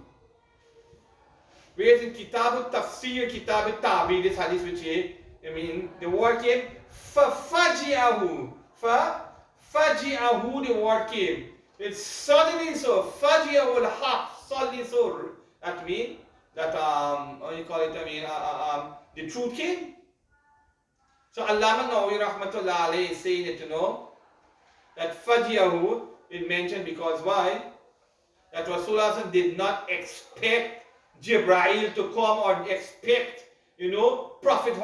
whereas in Kitab Tafsir, Kitab Tabi, this hadith which is, the word came, faji'ahu. Faji'ahu, the word came. It's suddenly so, faji'ahu al-haq, suddenly so. That means, that, what you call it, the truth came. So Allama Nawawi rahmatullah alayhi is saying that, that faji'ahu is mentioned because why? That Rasulullah did not expect Jibreel to come or expect, Prophet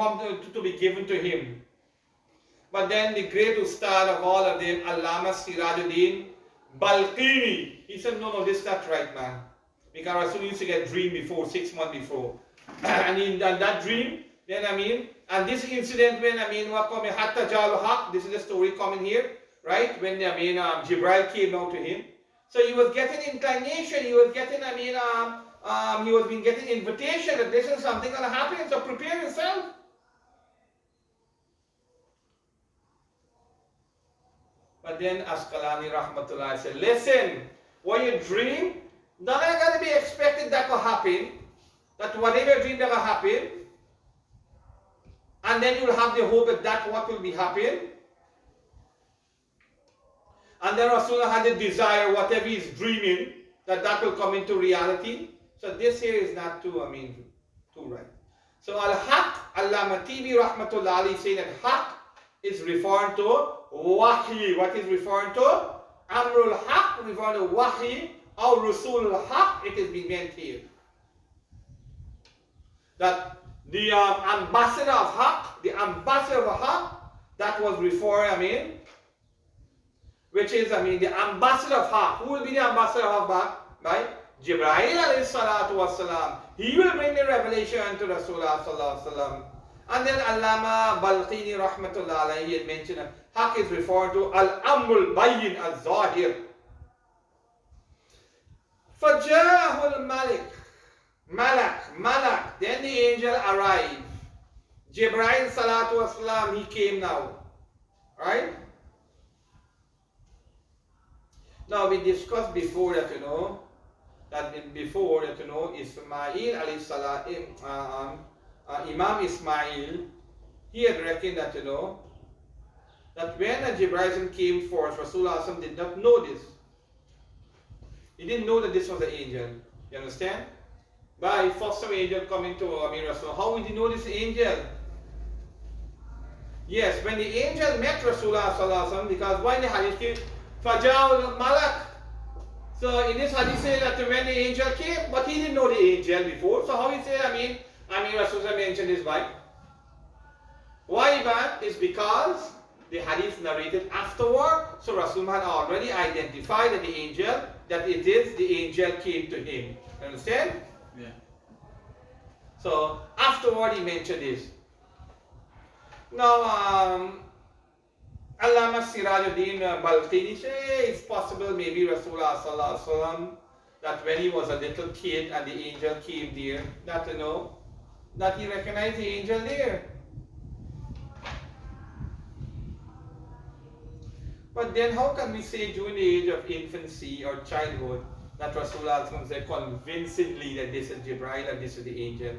to be given to him. But then the great ustad of all of them, Allama Sirajuddin Balqini, he said, no, this is not right, man. Because Rasul used to get dream before, 6 months before. And in that dream, then and this incident when, what come, Hatta Ja'al Haq, this is the story coming here, right? When, Jibreel came out to him. So he was getting inclination, he was getting, he was being getting invitation that this is something going to happen, so prepare yourself. But then Asqalani rahmatullah said, listen, when you dream, not going to be expected that will happen, that whatever dream that will happen, and then you will have the hope that what will be happening. And then Rasulullah had the desire, whatever he is dreaming, that will come into reality. So this here is not too right. So al-haq, Allama Tibi rahmatullah alayhi saying that haq is referring to wahi. What is referring to? Amrul haq referring to wahi, or Rasulul haq, it is being meant here. That the ambassador of haq, that was referring, which is, the ambassador of haq. Who will be the ambassador of haq? Right? Jibreel alayhi salatu wasalam. He will bring the revelation unto Rasulullah sallallahu alaihi wasallam. And then Allama Balqini rahmatullah alayhi had mentioned that haq is referred to al-amrul bayyin al-zahir. Fajahul Malak. Then the angel arrived. Jibreel salatu wasalam, he came now. Right? Now we discussed before that, Ismail alayhi salam, Imam Ismail, he had reckoned that, that when Jibreel came forth, Rasulullah did not know this. He didn't know that this was the angel. You understand? By first angel coming to Rasulullah, how would he know this angel? Yes, when the angel met Rasulullah, because why in the hadith came, Faja'ul Malak. So in this hadith say that when the angel came, but he didn't know the angel before. So how he said, Rasulullah mentioned his wife. Why Iban? Is because the hadith narrated afterward. So Rasulullah had already identified that the angel, that it is the angel came to him. Understand? Yeah. So afterward he mentioned this. Now, Allama Sirajuddin Balqini says it's possible maybe Rasulullah sallallahu alaihi wasallam that when he was a little kid and the angel came there, that he recognized the angel there. But then how can we say during the age of infancy or childhood that Rasulullah said convincingly that this is Jibreel and this is the angel?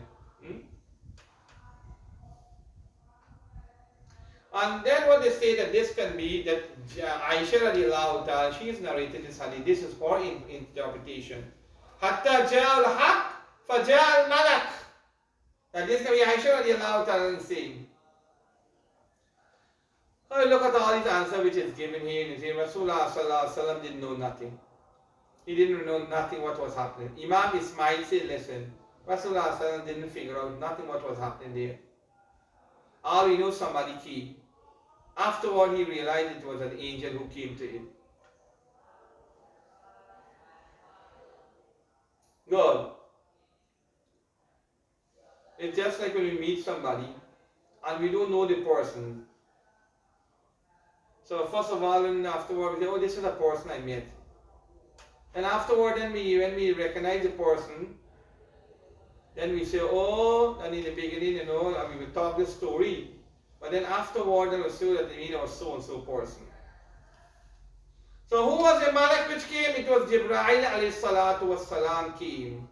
And then what they say that this can be that Aisha radiallahu ta'ala, she is narrating this hadith. This is her interpretation. Hatta ja'al haq faja'al malak. That this can be Aisha radiallahu ta'ala saying. So look at all these answers which is given here. And Rasulullah sallallahu alaihi wasallam didn't know nothing. He didn't know nothing what was happening. Imam Ismail said, listen, Rasulullah didn't figure out nothing what was happening there. All we know, somebody came. Afterward, he realized it was an angel who came to him. God. It's just like when we meet somebody and we don't know the person. So first of all, and afterward, we say, oh, this is a person I met. And afterward, then when we recognize the person, then we say, oh, and in the beginning, and we will talk the story. But then afterward, then we'll say that it was so-and-so person. So who was the Malak which came? It was Jibreel alayhi salatu was salam came.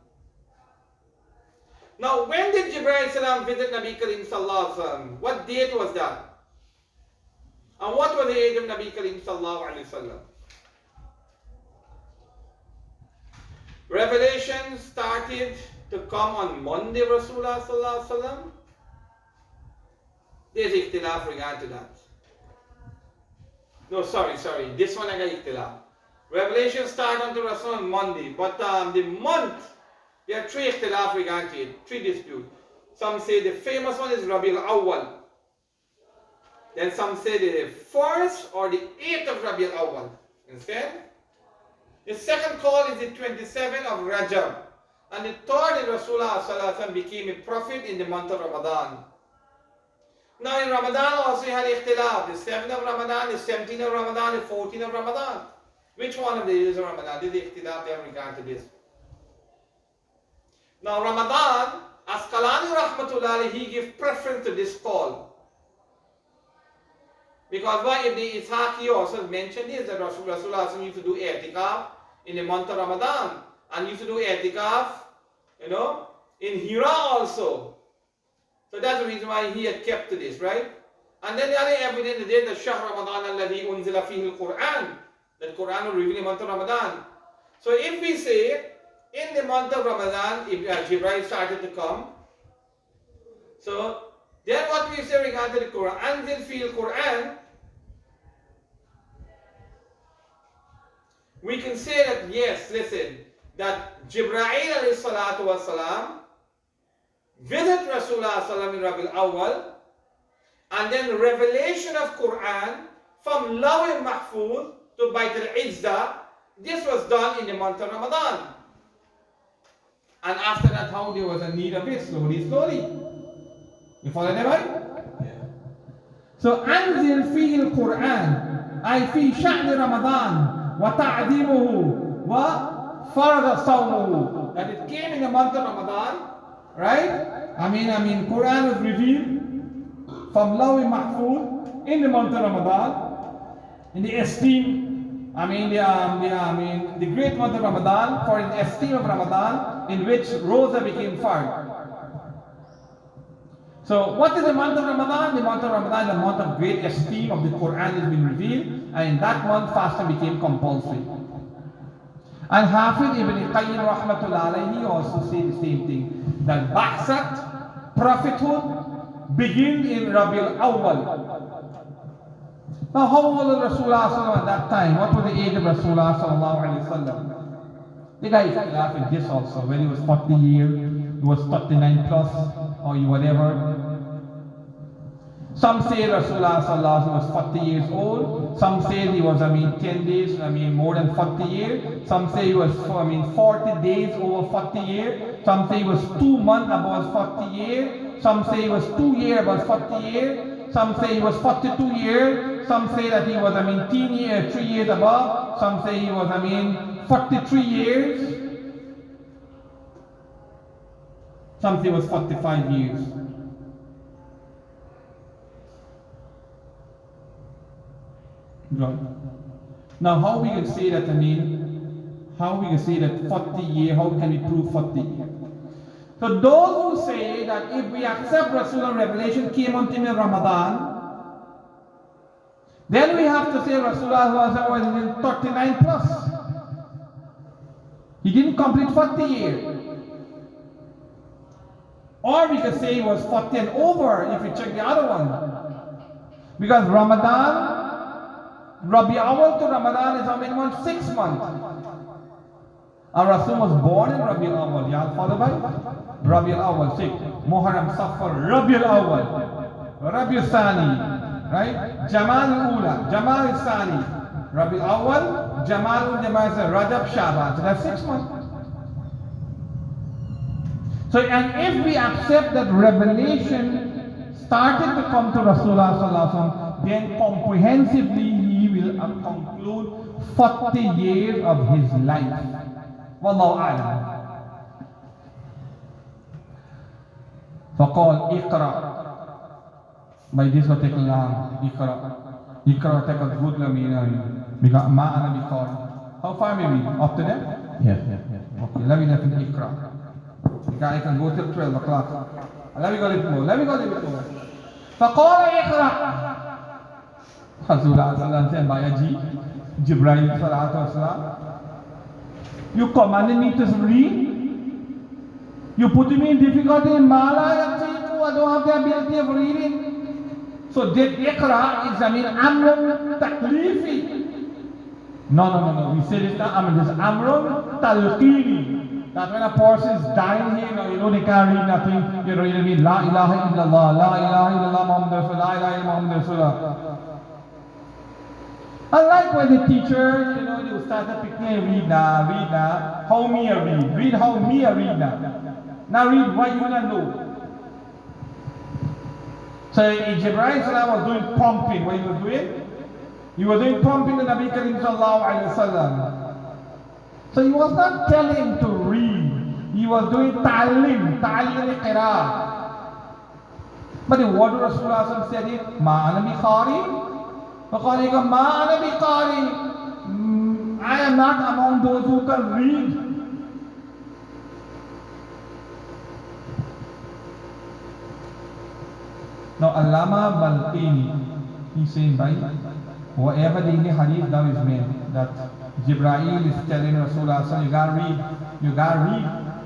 Now, when did Jibreel salam visit Nabi Karim sallallahu alaihi wasallam? What date was that? And what was the age of Nabi Karim sallallahu alaihi wasallam? Revelation started to come on Monday, Rasulullah sallallahu alaihi wasallam. There's ikhtilaf regarding to that. No, sorry. This one I got ikhtilaf. Revelation started on to Rasul on Monday, but the month, there are three ikhtilaf regarding to it, three disputes. Some say the famous one is Rabiul Awwal. Then some say the 1st or the 8th of Rabiul Awwal. Understand? The second call is the 27th of Rajab. And the third is Rasulullah sallallahu alaihi wasallam became a prophet in the month of Ramadan. Now in Ramadan also you had ikhtilaf. The 7th of Ramadan, the 17th of Ramadan, the 14th of Ramadan. Which one of the days of Ramadan? This is ikhtilaf in regard to this. Now Ramadan, Asqalani rahmatullah, he gives preference to this call. Because why Ibn Ishaq also mentioned this, that Rasulullah used to do i'tikaf in the month of Ramadan. And used to do i'tikaf, in Hira also. So that's the reason why he had kept to this, right? And then the other evidence is that Shahr Ramadan alladhi unzila fihi al-Quran. That Quran was revealed in the month of Ramadan. So if we say, in the month of Ramadan, Jibreel started to come. So then what we say regarding the Quran, anzil fihi al-Quran, we can say that, yes, listen, that Jibreel alayhi salatu was salam visit Rasulullah sallam in Rabiul Awwal, and then the revelation of Quran from Lawh Mahfuz to Bayt al-Izzah, this was done in the month of Ramadan. And after that, how there was a need of it, slowly. You follow that right? Yeah. So, anzil fihi al-Quran, ay fi sha'n Ramadan, wa ta'zimuhu, wa farada sawmuhu. That it came in the month of Ramadan, right? I mean, Quran was revealed from Lawh Mahfuz in the month of Ramadan, in the esteem, the great month of Ramadan, for the esteem of Ramadan, in which Rosa became fard. So, what is the month of Ramadan? The month of Ramadan is the month of great esteem of the Quran has been revealed, and in that month fasting became compulsory. And Hafiz ibn Qayyim rahmatullah alayhi also say the same thing, that Ba'sat, prophethood, begin in Rabiul Awwal. Now how old was Rasulullah at that time? What was the age of Rasulullah sallallahu alayhi wa sallam? The guy is laughing this also, when he was 40 years, he was 39 plus, or whatever. Some say Rasulullah sallallahu alaihi wasallam was 40 years old. Some say he was 10 days, more than 40 years. Some say he was 40 days over 40 years. Some say he was 2 months about 40 years. Some say he was 2 years about 40 years. Some say he was 42 years. Some say that he was 3 years above. Some say he was 43 years. Some say he was 45 years. Right. Now, how we can say that? How we can say that 40 years? How can we prove 40 years? So those who say that if we accept Rasulullah revelation came unto him in Ramadan, then we have to say Rasulullah was in 39 plus. He didn't complete 40 years. Or we could say he was 40 and over if we check the other one. Because Ramadan, Rabi Awal to Ramadan is how many months? 6 months. Our Rasul was born in Rabiul Awwal. Y'all follow by? Rabiul Awwal, 6. Muharram, Safar, Rabiul Awwal. Rabiul Sani, right? Jamal Ula, Jamal Sani. Rabiul Awwal, Jamal Jamal Rajab, Shaban. So that's 6 months. So, and if we accept that revelation started to come to Rasulullah sallallahu alaihi wasallam, then comprehensively he will conclude 40 years of his life. Wallahu a'lam. فقال اقرأ. By this will take long. اقرأ take a good lamina. Because ma ana biqari. How far may we? Up to them? Yeah. Okay, let me let him اقرأ. I can go till 12 o'clock. Let me go a little more. فقال اقرأ. Rasulullah sallallahu alaihi wasallam Jibreel sallallahu alaihi wasallam. You commanded me to read. You put me in difficulty. Mala yatiku. I don't have the ability of reading. So that iqra is amrun taklifi. No. We say this now. This is amrun talqini. That when a person is dying here, you know they can't read nothing. You read La ilaha illallah, La ilaha illallah, Muhammad Rasulullah, La ilaha illallah, Muhammad Rasulullah. Unlike when the teacher, you start to pick me read now, how me a read how me a read now. Now read what you wanna know. So Jibreel was doing pumping. What he was doing? He was doing pumping the Nabi Karim sallallahu alaihi wasallam. So he was not telling him to read. He was doing ta'lim qira'ah. But the word of Rasulullah said it, Ma ana biqari. Ma ana biqari. I am not among those who can read. Now Allama Balqini, he's saying by whatever the hadith now is made, that Jibreel is telling Rasulullah, so you gotta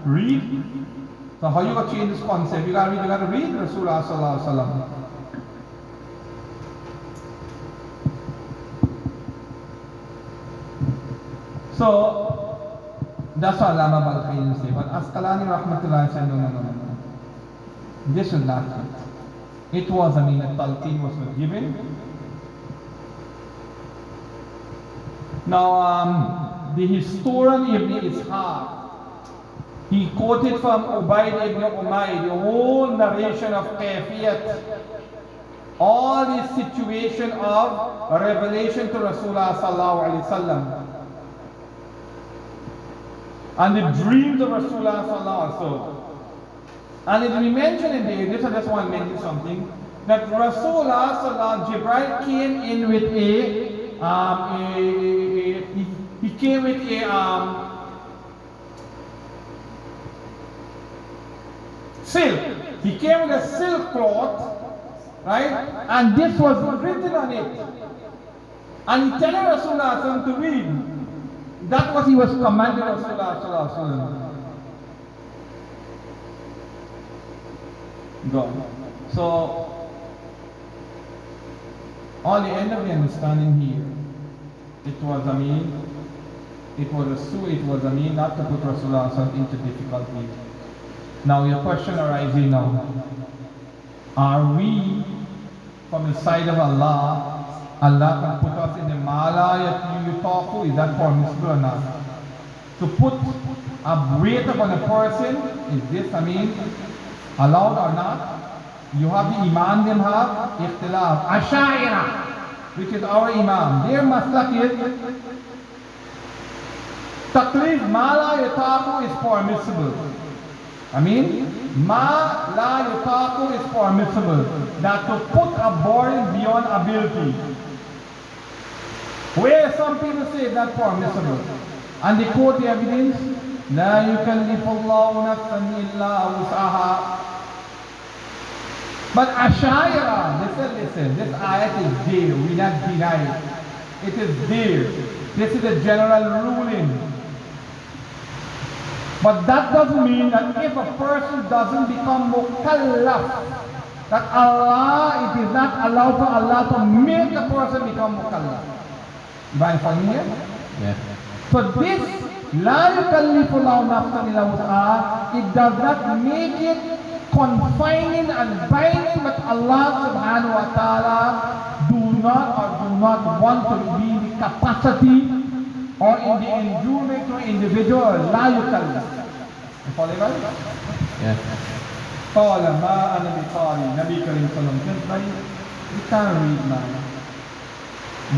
read. So how you gonna change this concept? You gotta read Rasulullah sallallahu alaihi wasallam. So that's what Allama Balqini said. But Asqalani rahmatullah said, no. This is not it. It was, a talqeen was given. Now, the historian Ibn Ishaq, he quoted from Ubayd ibn Umayr, the whole narration of Kayfiyat, all the situation of revelation to Rasulullah sallallahu alaihi wasallam, and the dreams of Rasulullah sallallahu alaihi wasallam. And it will be mentioned in there, I just want to mention something, that Rasulullah sallallahu alaihi wasallam, Jibreel came in with he came with a silk. He came with a silk cloth, right? And this was written on it. And he telling Rasulullah to read. That was he was commanding Rasulullah. Go. So all the end of the understanding here, it was not to put Rasulullah into difficulty. Now your question arises now, are we from the side of Allah can put us in the mala yutaku, is that permissible or not? To put a weight upon a person, is this allowed or not? You have the Imam, them have Ikhtilaf. Asha'ira, which is our Imam. Their maslak is taklif ma la yutaku is permissible. Ma la yutaku is permissible. That to put a burden beyond ability. Where some people say that's permissible. And they quote the evidence, La yukallifullahu nafsan illa wus'aha. But Ash'ira, listen, this ayat is there, we not deny it. It is there. This is a general ruling. But that doesn't mean that if a person doesn't become mukallaf, that Allah, it is not allowed for Allah to make the person become mukallaf. You find funny here? Yeah. So this لا يكلف الله نفسا إلا وسعها. It does not make it confining and binding, but Allah subhanahu wa ta'ala do not want to be in the capacity or in the endurance of individual. لا يكلف. You follow me? Yeah. قال ما أنا بقارئ. Nabi Karim sallallahu alaihi wasallam, you can't read man.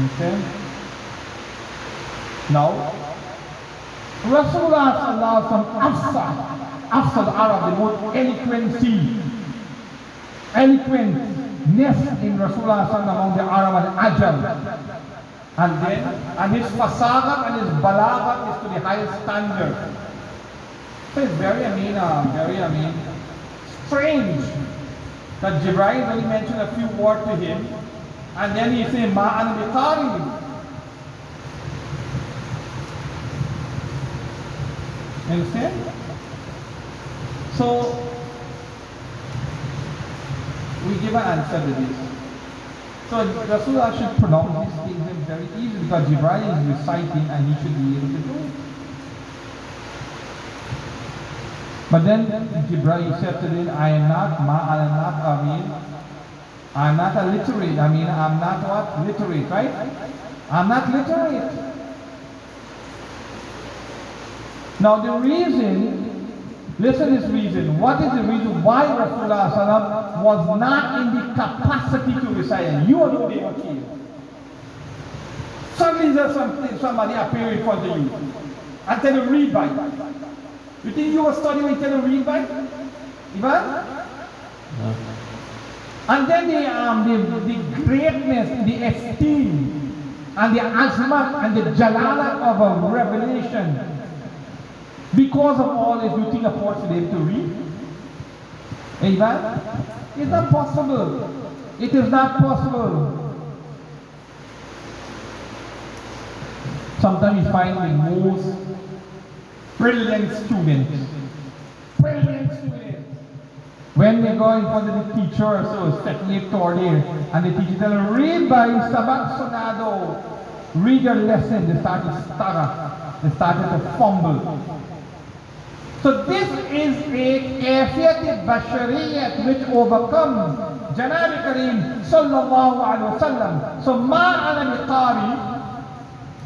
Okay? Now, Rasulullah sallallahu alaihi wasallam afsal Arab, the most eloquentness in Rasulullah sallallahu alaihi wasallam among the Arab and Ajam. And his fasagat and his balagat is to the highest standard. So it's very strange that Jibreel only mentioned a few words to him, and then he said, Ma ana biqari. Understand? So, we give an answer to this. So, Rasulullah should pronounce these things very easily because Jibreel is reciting and he should be able to do it. But then Jibreel said to him, I'm not illiterate. I'm not what? Literate, right? I'm not literate. Now the reason, listen to this reason. What is the reason why Rasulullah sallam was not in the capacity to recite? You are the okay. Suddenly there's somebody appear in front of you and tell you read by. You think you were studying and tell you read by? Ivan? No. And then the greatness, the esteem, and the azmat and the jalala of a revelation. Because of all this, you think a person is able to read? Amen? It's not possible. It is not possible. Sometimes you find the most brilliant students. When they go in front of the teacher or so, technique toward there, and the teacher tells them, read by Sabak Sonado. Read your lesson. They start to stutter. They started to fumble. So this is a kafiyat bashariyat which overcomes Janab Kareem sallallahu alaihi wasallam. So ma ana biqari,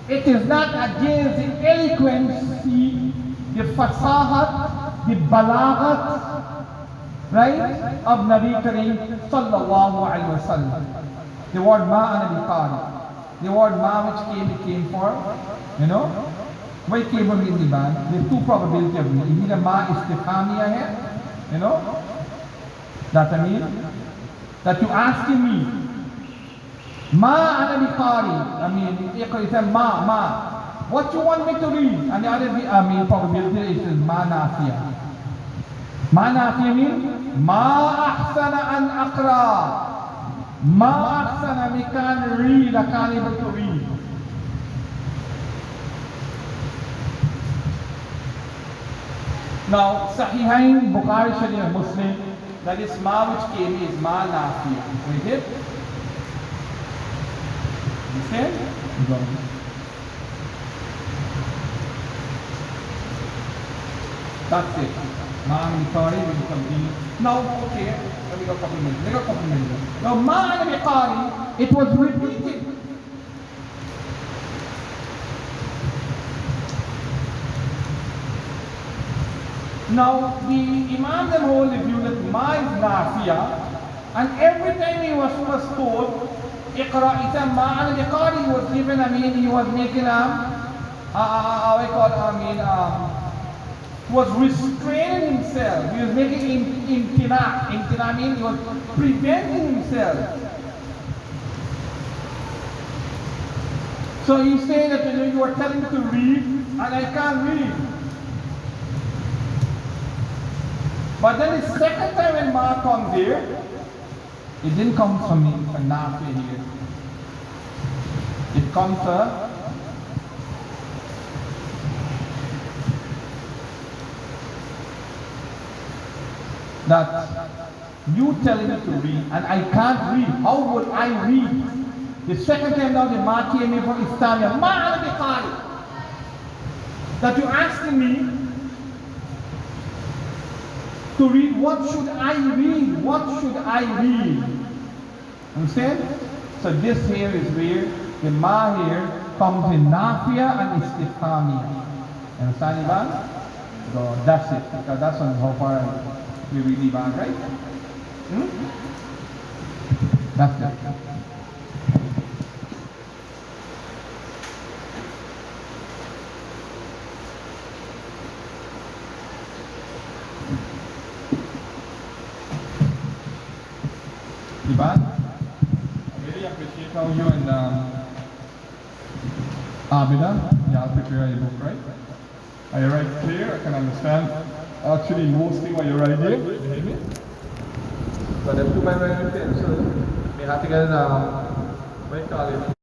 it is not against the eloquence, the fasahat, the balaghat, right, of Nabi Kareem sallallahu alaihi wasallam. The word ma ana biqari, the word ma which came for, you know. Why came from in the band? There's two probabilities of it. Either ma istifhamiya hai, you know, that I mean, that you asking me, ma ana biqari, I mean, you say ma, what you want me to read? And the other probability is ma nafiya. Ma nafiya means, ma ahsana an aqra. Ma ahsana, we can't read, I can't able to read. Now, Sahihain, Bukhari, Sharif, Muslim, that is ma which came is ma nafiya. Read it. Understand? That's it. Ma biqari will continue. Now, okay, let me go a couple minutes. Now, ma biqari, it was repeated. Now, the Imam them hold the view that ma is nafiya, and every time he was first told, Iqra, he said ma al biqari, he was given, he was making he was restraining himself, he was making imtina means he was preventing himself. So he said that you are telling me to read, and I can't read. But then the second time when ma comes here, it didn't come from me, from Nafi here. It comes that you telling me to read and I can't read. How would I read? The second time now the ma came in from Islamia, ma al biqari. that you're asking me to read. What should I read? What should I read? Understand? So this here is where the ma here comes in nafia and istifhamia. Understand, Ivan? So that's it. Because that's on how far we read Ivan, right? That's it. Ivan, I really appreciate how you and Abida, y'all prepare your book, right? Are you right clear? I can understand actually mostly what you write there. But the two men were in so we have to get what do you call it?